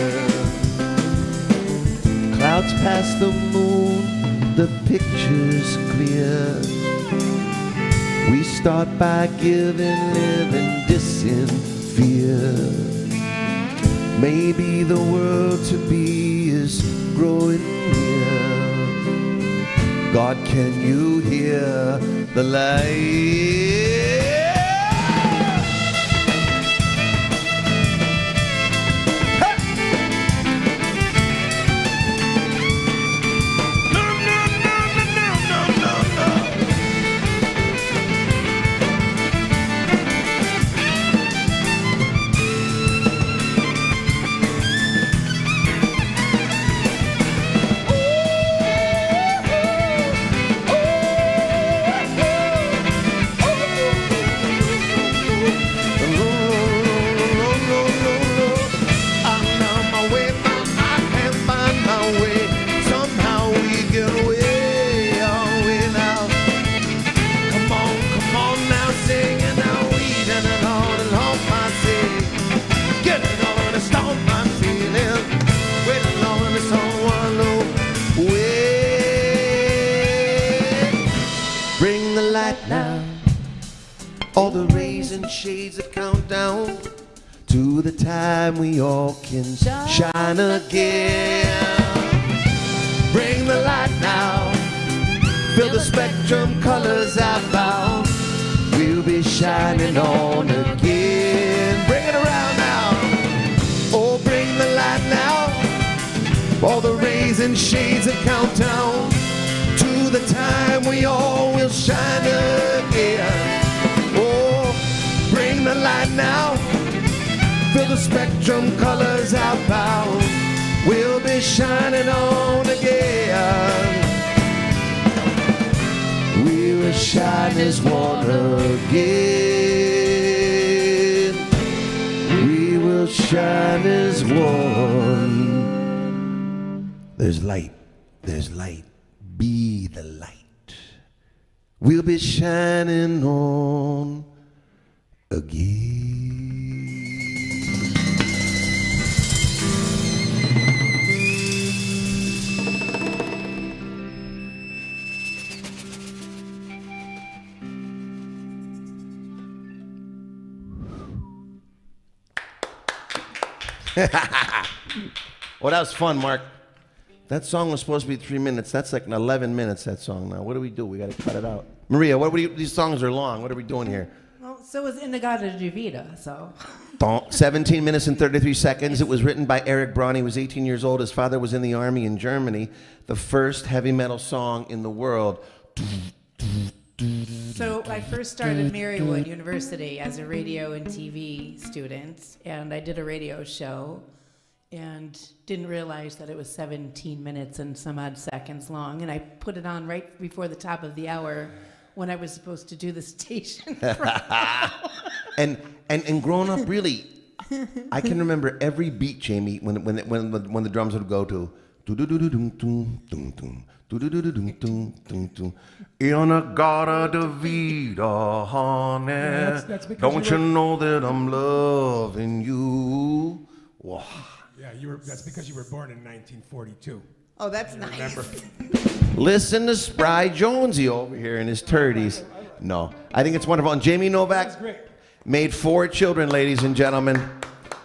Clouds past the moon, the picture's clear. We start by giving, living, dissing fear. Maybe the world to be is growing near. God, can you hear the light? all the raisin shades that count down to the time we all can shine again. Bring the light now, fill the spectrum colors outbound. We'll be shining on again. Bring it around now. Oh, bring the light now, all the raisin shades that count down to the time we all will shine again. Oh, bring the light now, fill the spectrum colors outbound. We'll be shining on again. We will shine as one again. We will shine as one. There's light. There's light. Be the light. We'll be shining on again. Well, that was fun, Mark. That song was supposed to be 3 minutes. That's like 11 minutes, that song now. What do we do? We got to cut it out. Maria, these songs are long. What are we doing here? Well, so is Inagata de Vida, so. 17 minutes and 33 seconds. It was written by Eric Braun. He was 18 years old. His father was in the army in Germany. The first heavy metal song in the world. So I first started Marywood University as a radio and TV student, and I did a radio show and didn't realize that it was 17 minutes and some odd seconds long, and I put it on right before the top of the hour when I was supposed to do the station. and growing up, really, I can remember every beat, Jami, when the drums would go to Inagata de Vida, honey. Don't you know that I'm loving you? Wow. Yeah, that's because you were born in 1942. Oh, that's nice. Listen to Spry Jonesy over here in his 30s. No, I think it's wonderful. And Jami Novak made 4 children, ladies and gentlemen.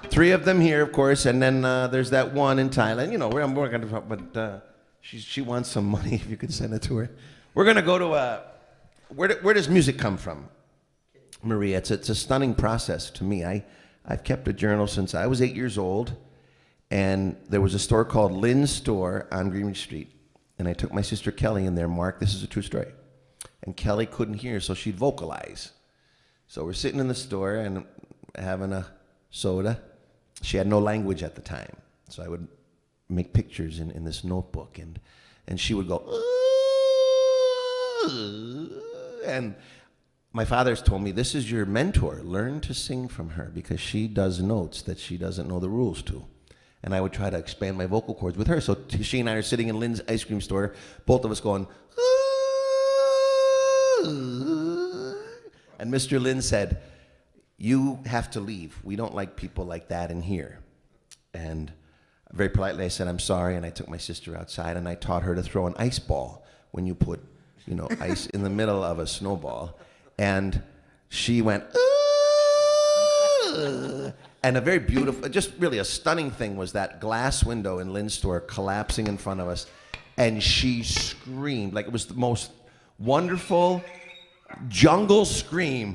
3 of them here, of course, and then there's that one in Thailand. You know, I'm working, but she wants some money. If you could send it to her. We're gonna go to where does music come from, Maria? It's a stunning process to me. I've kept a journal since I was 8 years old, and there was a store called Lynn's Store on Greenwich Street, and I took my sister Kelly in there. Mark, this is a true story. And Kelly couldn't hear, so she'd vocalize. So we're sitting in the store and having a soda. She had no language at the time, so I would make pictures in this notebook, and she would go, and my father's told me, this is your mentor. Learn to sing from her because she does notes that she doesn't know the rules to. And I would try to expand my vocal cords with her. So she and I are sitting in Lynn's ice cream store, both of us going, and Mr. Lynn said, you have to leave. We don't like people like that in here. And very politely I said, I'm sorry, and I took my sister outside and I taught her to throw an ice ball when you put, ice in the middle of a snowball. And she went, and a very beautiful, just really a stunning thing was that glass window in Lynn's store collapsing in front of us, and she screamed like it was the most wonderful jungle scream.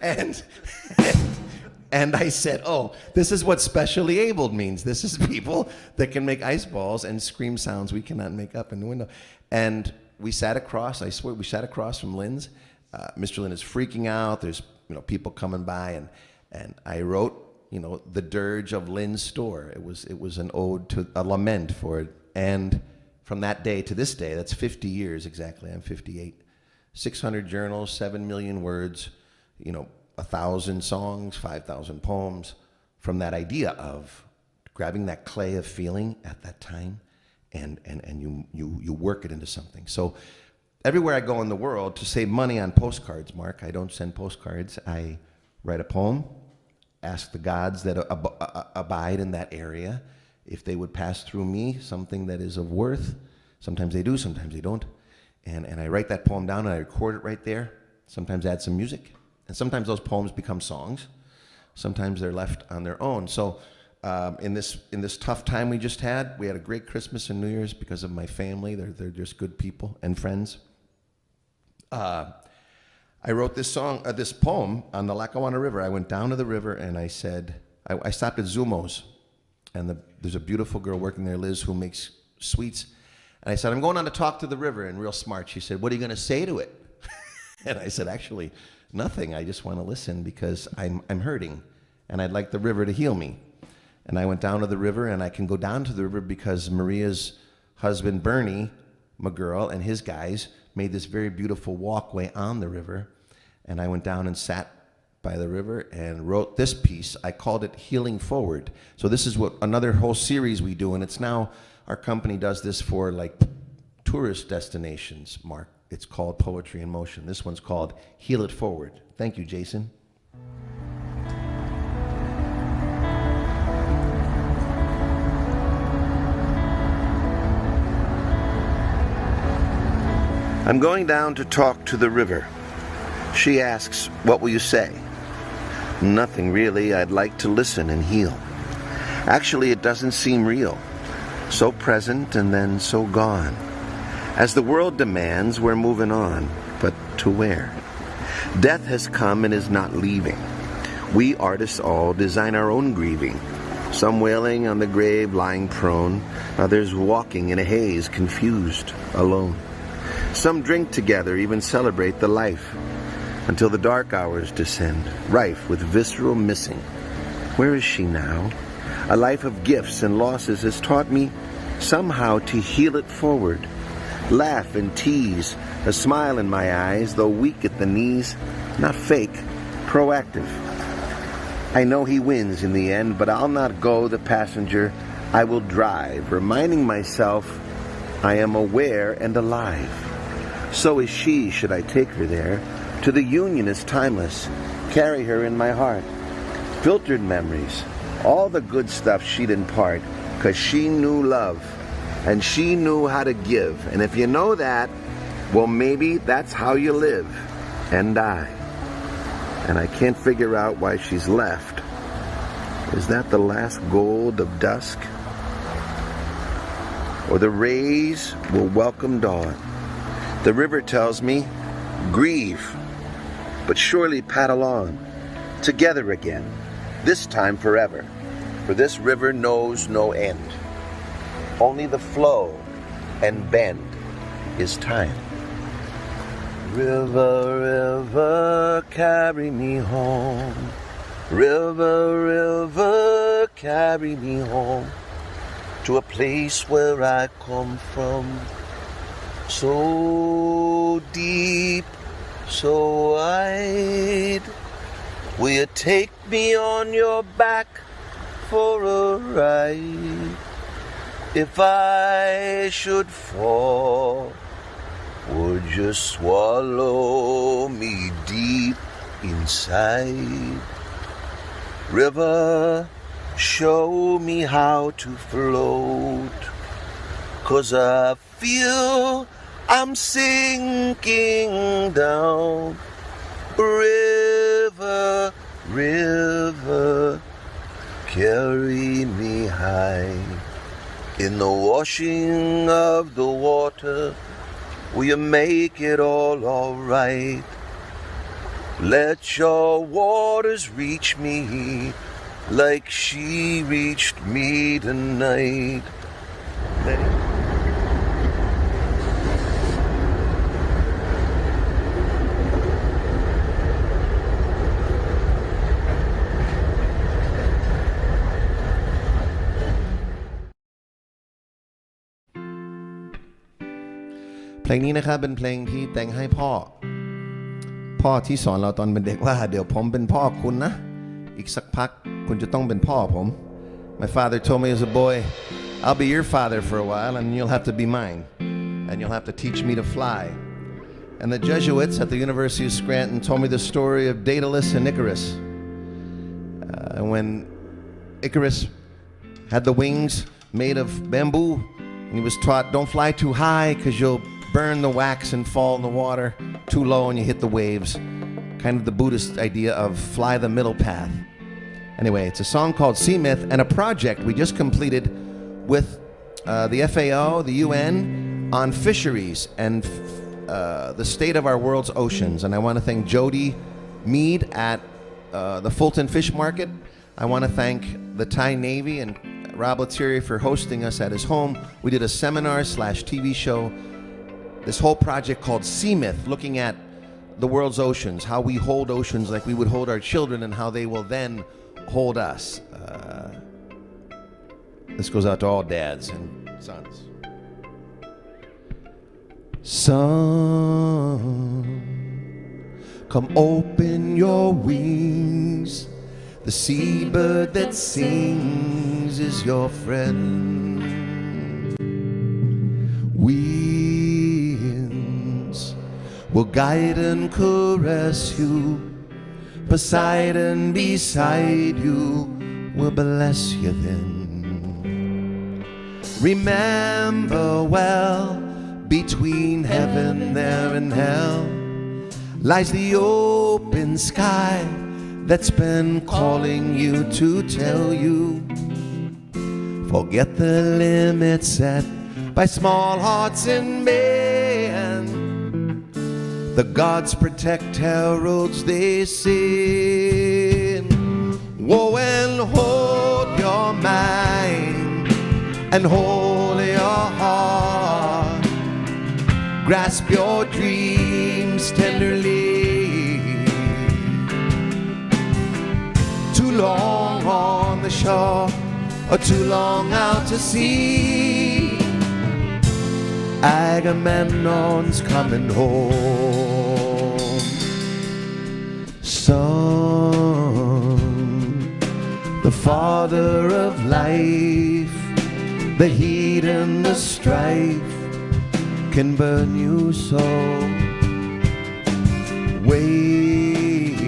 And I said, oh, this is what specially abled means. This is people that can make ice balls and scream sounds we cannot make up in the window. And we sat across, I swear, we sat across from Lynn's. Mr. Lynn is freaking out. There's people coming by, and I wrote, the dirge of Lynn's store. It was an ode to a lament for it. And from that day to this day, that's 50 years exactly. I'm 58. 600 journals, 7 million words, 1,000 songs, 5,000 poems, from that idea of grabbing that clay of feeling at that time, and you work it into something. So everywhere I go in the world, to save money on postcards, Mark, I don't send postcards. I write a poem, ask the gods that abide in that area if they would pass through me something that is of worth. Sometimes they do, sometimes they don't. And I write that poem down and I record it right there. Sometimes add some music. And sometimes those poems become songs. Sometimes they're left on their own. So in this tough time we just had, we had a great Christmas and New Year's because of my family. They're just good people and friends. I wrote this poem on the Lackawanna River. I went down to the river and I said, I stopped at Zumo's, and there's a beautiful girl working there, Liz, who makes sweets. And I said, I'm going on to talk to the river, and real smart, she said, what are you going to say to it? And I said, actually, nothing. I just want to listen because I'm hurting, and I'd like the river to heal me. And I went down to the river, and I can go down to the river because Maria's husband, Bernie, my girl, and his guys made this very beautiful walkway on the river. And I went down and sat by the river and wrote this piece. I called it Healing Forward. So this is what another whole series we do, and it's now, our company does this for like tourist destinations, Mark. It's called Poetry in Motion. This one's called Heal It Forward. Thank you, Jason. I'm going down to talk to the river. She asks, what will you say? Nothing really. I'd like to listen and heal. Actually, it doesn't seem real. So present and then so gone. As the world demands, we're moving on. But to where? Death has come and is not leaving. We artists all design our own grieving. Some wailing on the grave, lying prone. Others walking in a haze, confused, alone. Some drink together, even celebrate the life, until the dark hours descend, rife with visceral missing. Where is she now? A life of gifts and losses has taught me somehow to heal it forward. Laugh and tease, a smile in my eyes, though weak at the knees, not fake, proactive. I know he wins in the end, but I'll not go the passenger. I will drive, reminding myself I am aware and alive. So is she, should I take her there. To the union is timeless. Carry her in my heart. Filtered memories, all the good stuff she'd impart, 'cause she knew love, and she knew how to give. And if you know that, well, maybe that's how you live and die. And I can't figure out why she's left. Is that the last gold of dusk? Or the rays will welcome dawn? The river tells me, grieve, but surely paddle on, together again, this time forever, for this river knows no end. Only the flow and bend is time. River, river, carry me home. River, river, carry me home, to a place where I come from. So deep, so wide, will you take me on your back for a ride? If I should fall, would you swallow me deep inside? River, show me how to float, 'cause I feel I'm sinking down. River, river, carry me high. In the washing of the water, will you make it all alright? Let your waters reach me like she reached me tonight. Let itเพลงนี้นะครับเป็นเพลงที่แต่งให้พ่อที่สอนเราตอนเป็นเด็กว่าเดี๋ยวผมเป็นพ่อคุณนะอีกสักพักคุณจะต้องเป็นพ่อผม My father told me as a boy, I'll be your father for a while and you'll have to be mine and you'll have to teach me to fly. And the Jesuits at the University of Scranton told me the story of Daedalus and Icarus. And when Icarus had the wings made of bamboo and he was taught, don't fly too high because you'll burn the wax and fall in the water too low and you hit the waves. Kind of the Buddhist idea of fly the middle path. Anyway, it's a song called Sea Myth and a project we just completed with the FAO, the UN, on fisheries and the state of our world's oceans. And I want to thank Jody Mead at the Fulton Fish Market. I want to thank the Thai Navy and Rob Lettieri for hosting us at his home. We did a seminar/TV show, this whole project called Sea Myth, looking at the world's oceans, how we hold oceans like we would hold our children and how they will then hold us. This goes out to all dads and sons. Son, come open your wings. The seabird that sings is your friend. Winds will guide and caress you. Poseidon beside you will bless you then. Remember well, between heaven there and hell lies the open sky that's been calling you to tell you, forget the limits set by small hearts in man. The gods protect heralds they sing. Woe and hold your mind and hold your heart. Grasp your dreams tenderly. Too long on the shore or too long out to sea, Agamemnon's coming home. Son, the father of life, the heat and the strife can burn you so. Waves,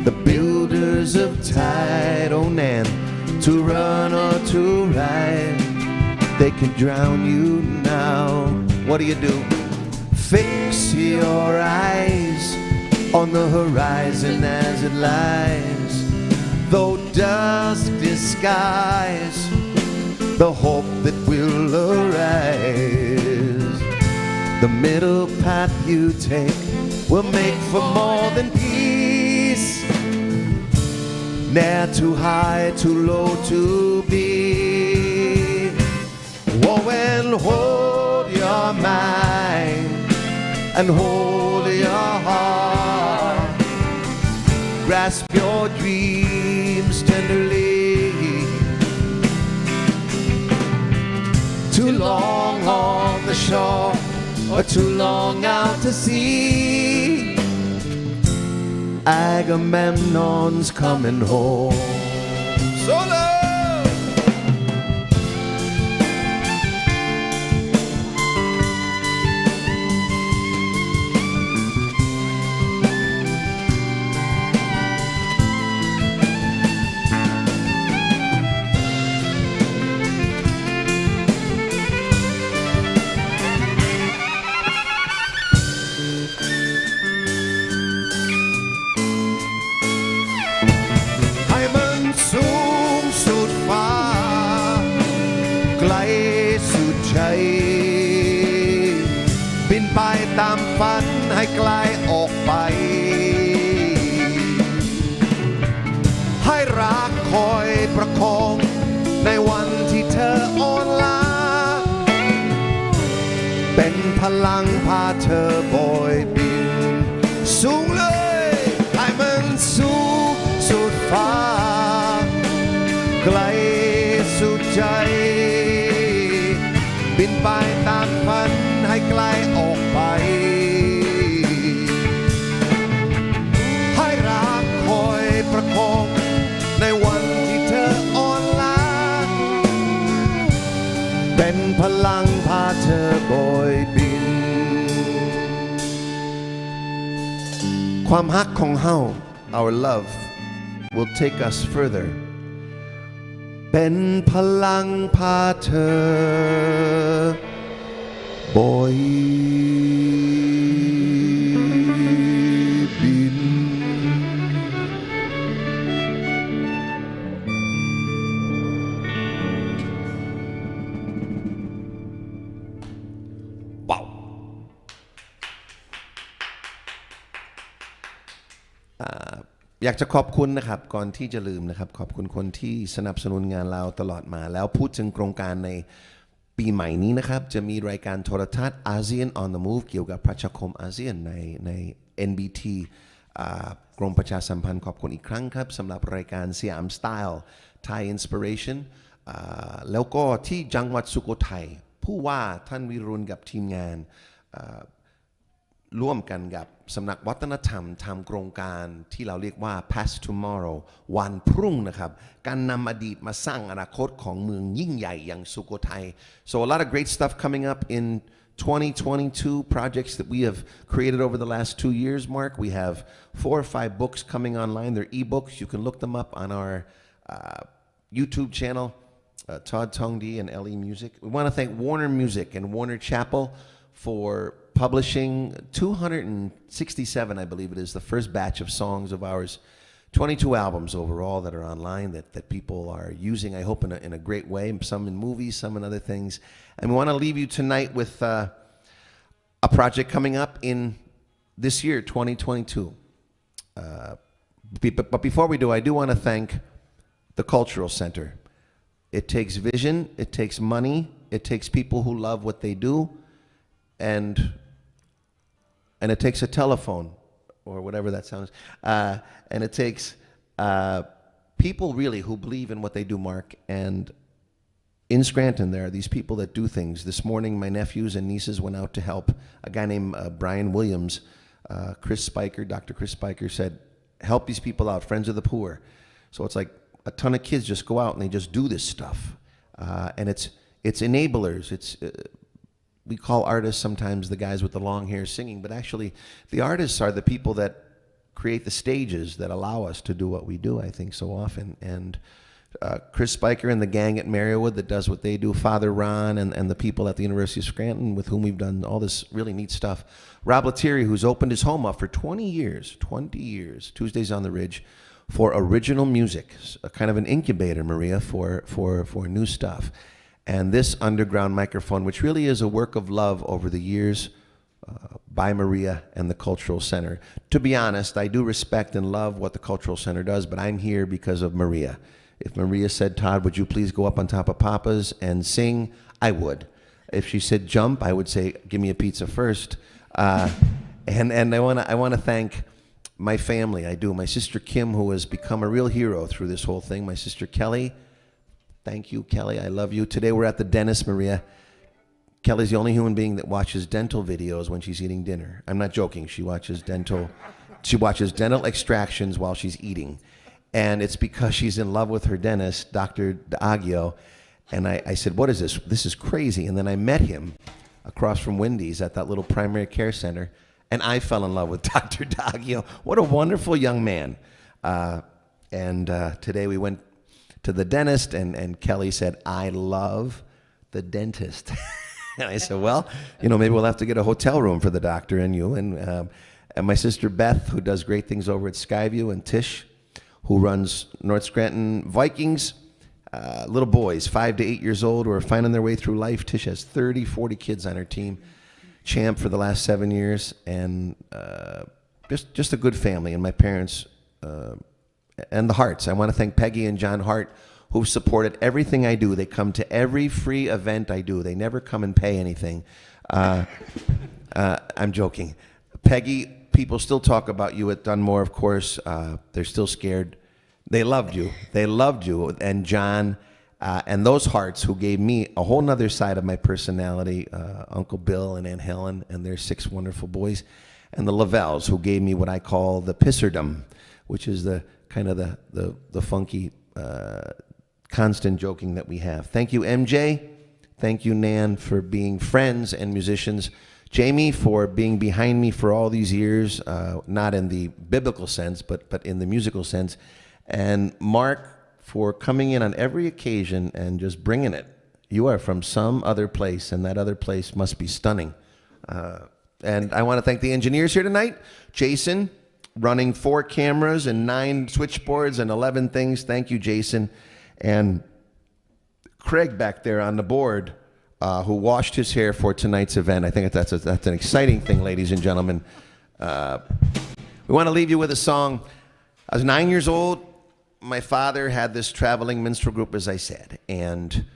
the builders of tide, oh Nan, to run or to ride, they can drown you now. What do? Fix your eyes on the horizon as it lies, though dusk disguise the hope that will arise. The middle path you take will make for more than peace. Ne'er too high, too low to be. Woe and hold your mind and hold your heart. Grasp your dreams tenderly. Too long on the shore or too long out to sea, Agamemnon's coming home. Solo!บินไปตามฝันให้ไกลออกไปให้รักคอยประคองในวันที่เธออ่อนล้าเป็นพลังพาเธอโบยบินสูงเลยให้มันสูงสุดฟ้าไกลสุดใจบินไปตามฝันให้ไกลออกไปให้รักคอยประคองในวันที่เธออ่อนล้าเป็นพลังพาเธอโบยบินความฮักของเฮา our love will take us further เป็นพลังพาเธอ ปล่อยบินว้าวอยากจะขอบคุณนะครับก่อนที่จะลืมนะครับขอบคุณคนที่สนับสนุนงานเราตลอดมาแล้วพูดถึงโครงการในปีใหม่นี้นะครับจะมีรายการโทรทัศน์อาเซียน on the move เกี่ยวกับประชาคมอาเซียนใน NBT กรมประชาสัมพันธ์ขอบคุณอีกครั้งครับสำหรับรายการสยามสไตล์ Thai Inspiration แล้วก็ที่จังหวัดสุโขทัยผู้ว่าท่านวิรุณกับทีมงานร่วมกันกับสำนักวัฒนธรรมทำโครงการที่เราเรียกว่า Past Tomorrow วันพรุ่งนะครับการนำอดีตมาสร้างอนาคตของเมืองยิ่งใหญ่อย่างสุโขทัย so a lot of great stuff coming up in 2022 projects that we have created over the last 2 years Mark we have 4 or 5 books coming online they're ebooks you can look them up on our YouTube channel Todd Tongdee and LE Music we want to thank Warner Music and Warner Chapel for publishing 267, I believe it is, the first batch of songs of ours, 22 albums overall that are online that people are using, I hope, in a great way, some in movies, some in other things. And we want to leave you tonight with a project coming up in this year, 2022. But before we do, I do want to thank the Cultural Center. It takes vision, it takes money, it takes people who love what they do, and it takes a telephone, or whatever that sounds, and it takes people really who believe in what they do, Mark. And in Scranton, there are these people that do things. This morning, my nephews and nieces went out to help a guy named Brian Williams. Chris Spiker, Dr. Chris Spiker said, help these people out, Friends of the Poor. So it's like a ton of kids just go out and they just do this stuff. And it's enablers. We call artists sometimes the guys with the long hair singing, but actually the artists are the people that create the stages that allow us to do what we do, I think, so often. And Chris Spiker and the gang at Marywood that does what they do, Father Ron and the people at the University of Scranton with whom we've done all this really neat stuff. Rob Lettieri, who's opened his home up for 20 years, Tuesdays on the Ridge, for original music, a kind of an incubator, Maria, for new stuff. And this underground microphone, which really is a work of love over the years by Maria and the Cultural Center. To be honest, I do respect and love what the Cultural Center does, but I'm here because of Maria. If Maria said, Todd, would you please go up on top of Papa's and sing? I would. If she said jump, I would say, give me a pizza first. And I want to thank my family. I do. My sister Kim, who has become a real hero through this whole thing. My sister Kelly. Thank you, Kelly. I love you. Today we're at the dentist, Maria. Kelly's the only human being that watches dental videos when she's eating dinner. I'm not joking. She watches dental extractions while she's eating. And it's because she's in love with her dentist, Dr. D'Agio. And I said, what is this? This is crazy. And then I met him across from Wendy's at that little primary care center. And I fell in love with Dr. D'Agio. What a wonderful young man. And today we went to the dentist, and Kelly said, I love the dentist. And I said, well, maybe we'll have to get a hotel room for the doctor and you. And my sister Beth, who does great things over at Skyview, and Tish, who runs North Scranton Vikings. Little boys, 5 to 8 years old, who are finding their way through life. Tish has 30, 40 kids on her team. Champ for the last 7 years. And just a good family. And my parents... and the Harts. I want to thank Peggy and John Hart, who've supported everything I do. They come to every free event I do. They never come and pay anything. I'm joking. Peggy, people still talk about you at Dunmore, of course. They're still scared. They loved you. They loved you. And John, and those Harts who gave me a whole nother side of my personality, Uncle Bill and Aunt Helen and their 6 wonderful boys, and the Lavelles, who gave me what I call the pisserdom, which is the kind of the funky, constant joking that we have. Thank you, MJ. Thank you, Nan, for being friends and musicians. Jami, for being behind me for all these years, not in the biblical sense, but in the musical sense. And Mark, for coming in on every occasion and just bringing it. You are from some other place, and that other place must be stunning. And I want to thank the engineers here tonight. Jason, running 4 cameras and 9 switchboards and 11 things. Thank you, Jason. And Craig back there on the board, who washed his hair for tonight's event. I think that's an exciting thing, ladies and gentlemen. We want to leave you with a song. I was 9 years old. My father had this traveling minstrel group, as I said, and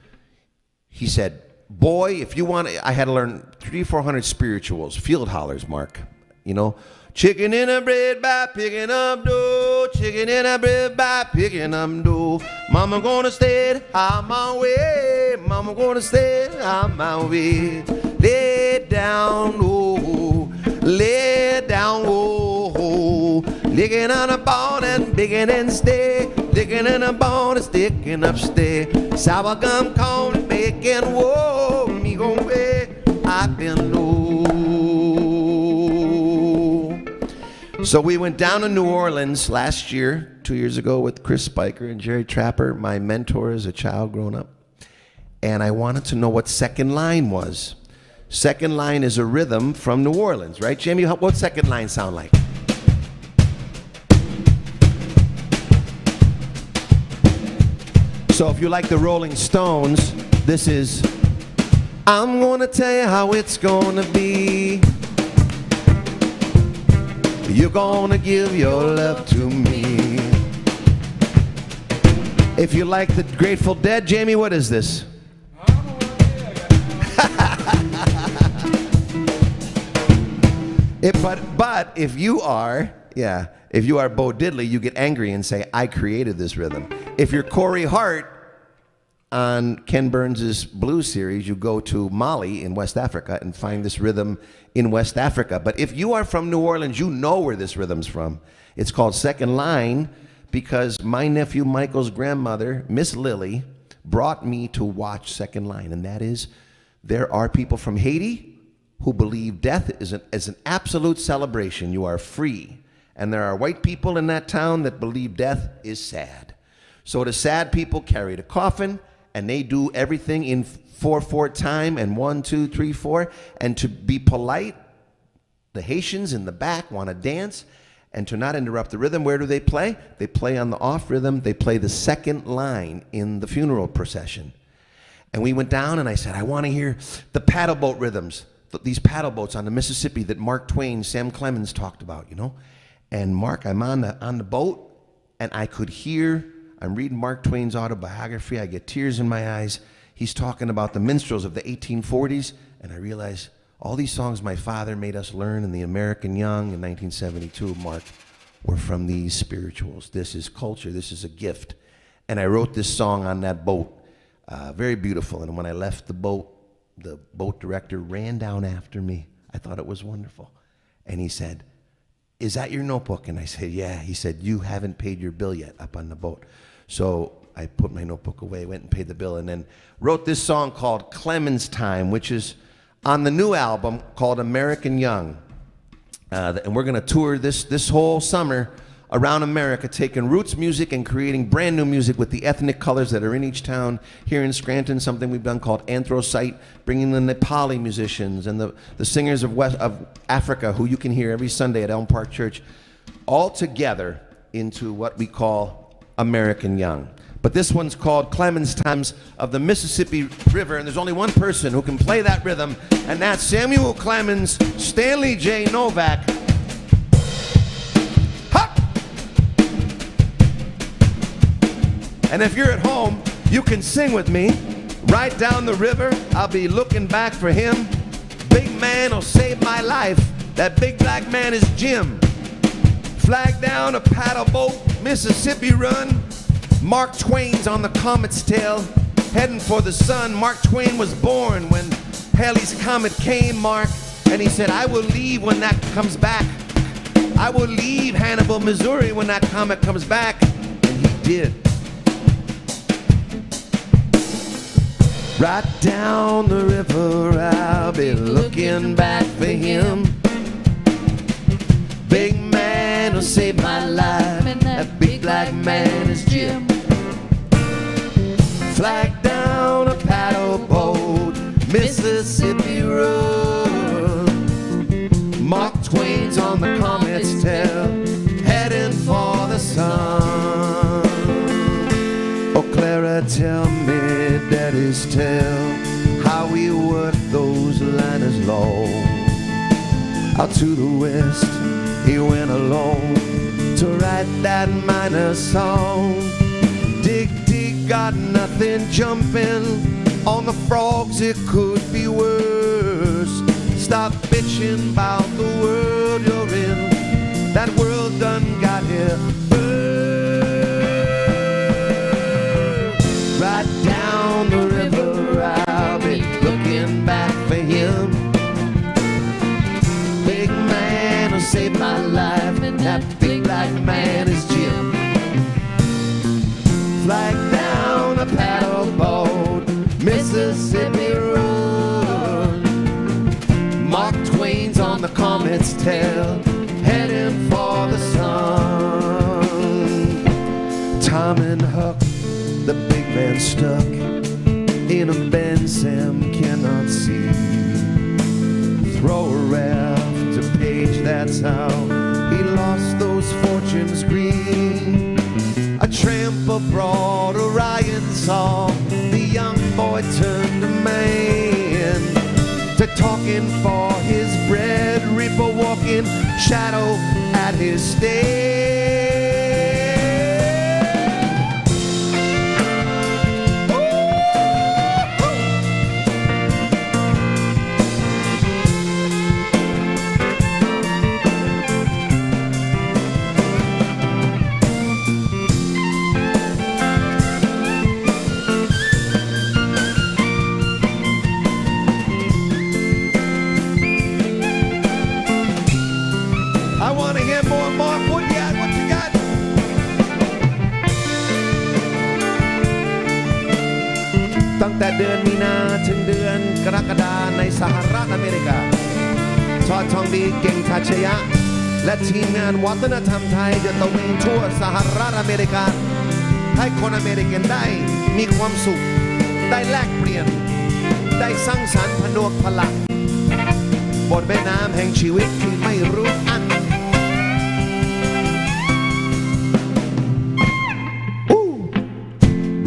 he said, boy, if you want, I had to learn 300-400 spirituals, field hollers, Mark, you know. Chicken in a bread by picking up dough, chicken in a bread by picking up dough. Mama gonna stay on my way, mama gonna stay on my way. Lay down, oh, lay down, oh, licking on a bone and biggin' and stay, licking in a bone and sticking up stay. Sour gum, corn, and bacon, whoa, me gon' way, I've been low. So we went down to New Orleans last year, 2 years ago, with Chris Spiker and Jerry Trapper, my mentor as a child growing up. And I wanted to know what second line was. Second line is a rhythm from New Orleans, right, Jami? What second line sound like? So if you like the Rolling Stones, this is, I'm gonna tell you how it's gonna be. You're gonna give your love to me. If you like the Grateful Dead, Jami, what is this? But if you are, if you are Bo Diddley, you get angry and say, I created this rhythm. If you're Corey Hart on Ken Burns' blues series, you go to Mali in West Africa and find this rhythm in West Africa. But if you are from New Orleans, you know where this rhythm's from. It's called Second Line because my nephew Michael's grandmother, Miss Lily, brought me to watch Second Line. And that is, there are people from Haiti who believe death is an absolute celebration. You are free. And there are white people in that town that believe death is sad. So the sad people carry the coffin, and they do everything in 4/4 time and 1, 2, 3, 4. And to be polite, the Haitians in the back want to dance, and to not interrupt the rhythm, where do they play? They play on the off rhythm. They play the second line in the funeral procession. And we went down, and I said, I want to hear the paddle boat rhythms, these paddle boats on the Mississippi that Mark Twain, Sam Clemens talked about, you know. And Mark, I'm on the boat, and I could hear, I'm reading Mark Twain's autobiography. I get tears in my eyes. He's talking about the minstrels of the 1840s, and I realize all these songs my father made us learn in the American Young in 1972, Mark, were from these spirituals. This is culture. This is a gift. And I wrote this song on that boat. Very beautiful. And when I left the boat director ran down after me. I thought it was wonderful. And he said, is that your notebook? And I said, yeah. He said, you haven't paid your bill yet up on the boat. So I put my notebook away, went and paid the bill, and then wrote this song called Clemens Time, which is on the new album called American Young. And we're going to tour this whole summer around America, taking roots music and creating brand new music with the ethnic colors that are in each town. Here in Scranton, something we've done called Anthracite, bringing the Nepali musicians and the singers of Africa, who you can hear every Sunday at Elm Park Church, all together into what we call American Young. But this one's called Clemens Times of the Mississippi River, and there's only one person who can play that rhythm, and that's Samuel Clemens, Stanley J. Novak. And if you're at home, you can sing with me. Right down the river, I'll be looking back for him. Big man will save my life. That big black man is Jim. Flag down a paddle boat, Mississippi run. Mark Twain's on the comet's tail, heading for the sun. Mark Twain was born when Halley's Comet came, Mark. And he said, I will leave when that comes back. I will leave Hannibal, Missouri when that comet comes back. And he did. Right down the river, I'll be looking back for him. Big man will save my life. That big black man is Jim. Flag down a paddle Mississippi Road. Mark Twain's on the comet's tail, heading for the sun. Oh, Clara, tell me Daddy's tale, how he worked those liners low. Out to the west, he went alone to write that minor song. Dig, dig, got nothing jumping on the frogs, it could be worse. Stop bitching about the world you're in, that world done got here first. Right down the river I'll be looking back for him. Big man who saved my life, and that big black man is Jim. Flag down a paddle boat, Mississippi Road. Mark Twain's on the comet's tail, heading for the sun. Tom and Huck, the big man stuck in a bend Sam cannot see. Throw a raft to Page, that's how he lost those fortunes green. A tramp abroad, Orion saw the young boy turned a man. To talking for his bread, reaper walking, shadow at his stay. I want to hear more Mark Woodyatt, what you got?ตั้งแต่เดือนมีนาถึงเดือนกรกฎาคมในสหรัฐอเมริกา ทอดทองดีเก่งทัชยะและทีมงานวัฒนธรรมไทยจะตระเวนทั่วสหรัฐอเมริกาให้คนอเมริกันได้มีความสุขได้แลกเปลี่ยนได้สร้างสรรค์ผนวกพลังบนแม่น้ำแห่งชีวิตที่ไม่รู้อัน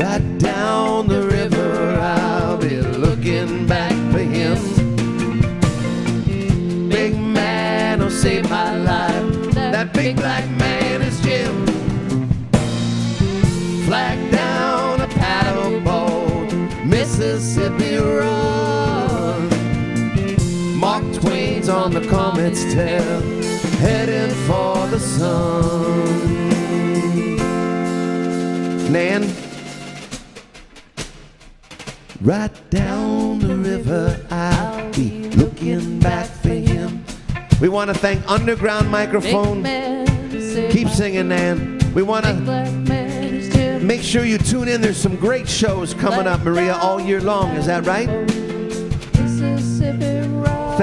Right down the river I'll be looking back for him. Big man who saved my life, that big black man is Jim. Flag down a paddle boat, Mississippi Road. Mark Twain's on the comet's tail, heading for the sun. Nan? Right down the river I'll be looking back for him. We want to thank Underground Microphone. Keep singing, Nan. We want to make sure you tune in. There's some great shows coming up, Maria, all year long. Is that right?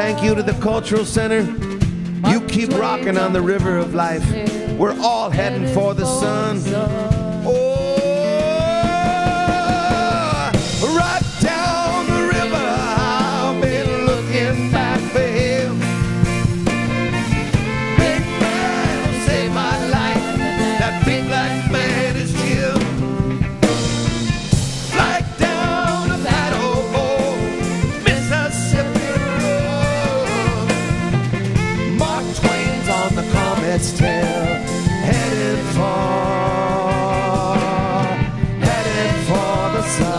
Thank you to the Cultural Center. You keep rocking on the river of life. We're all heading for the sun. Oh, right down the river I'll be looking back for him. Big man who saved my life, that big black man is Jim. Flag down a paddle boat, Mississippi Road. Mark Twain's on the comet's tail, headed for the sun.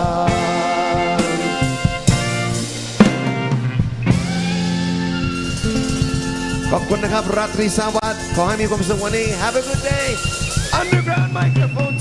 ขอบคุณนะครับราตรีสวัสดิ์ขอให้มีความสุขวันนี้ Have a good day Underground Microphone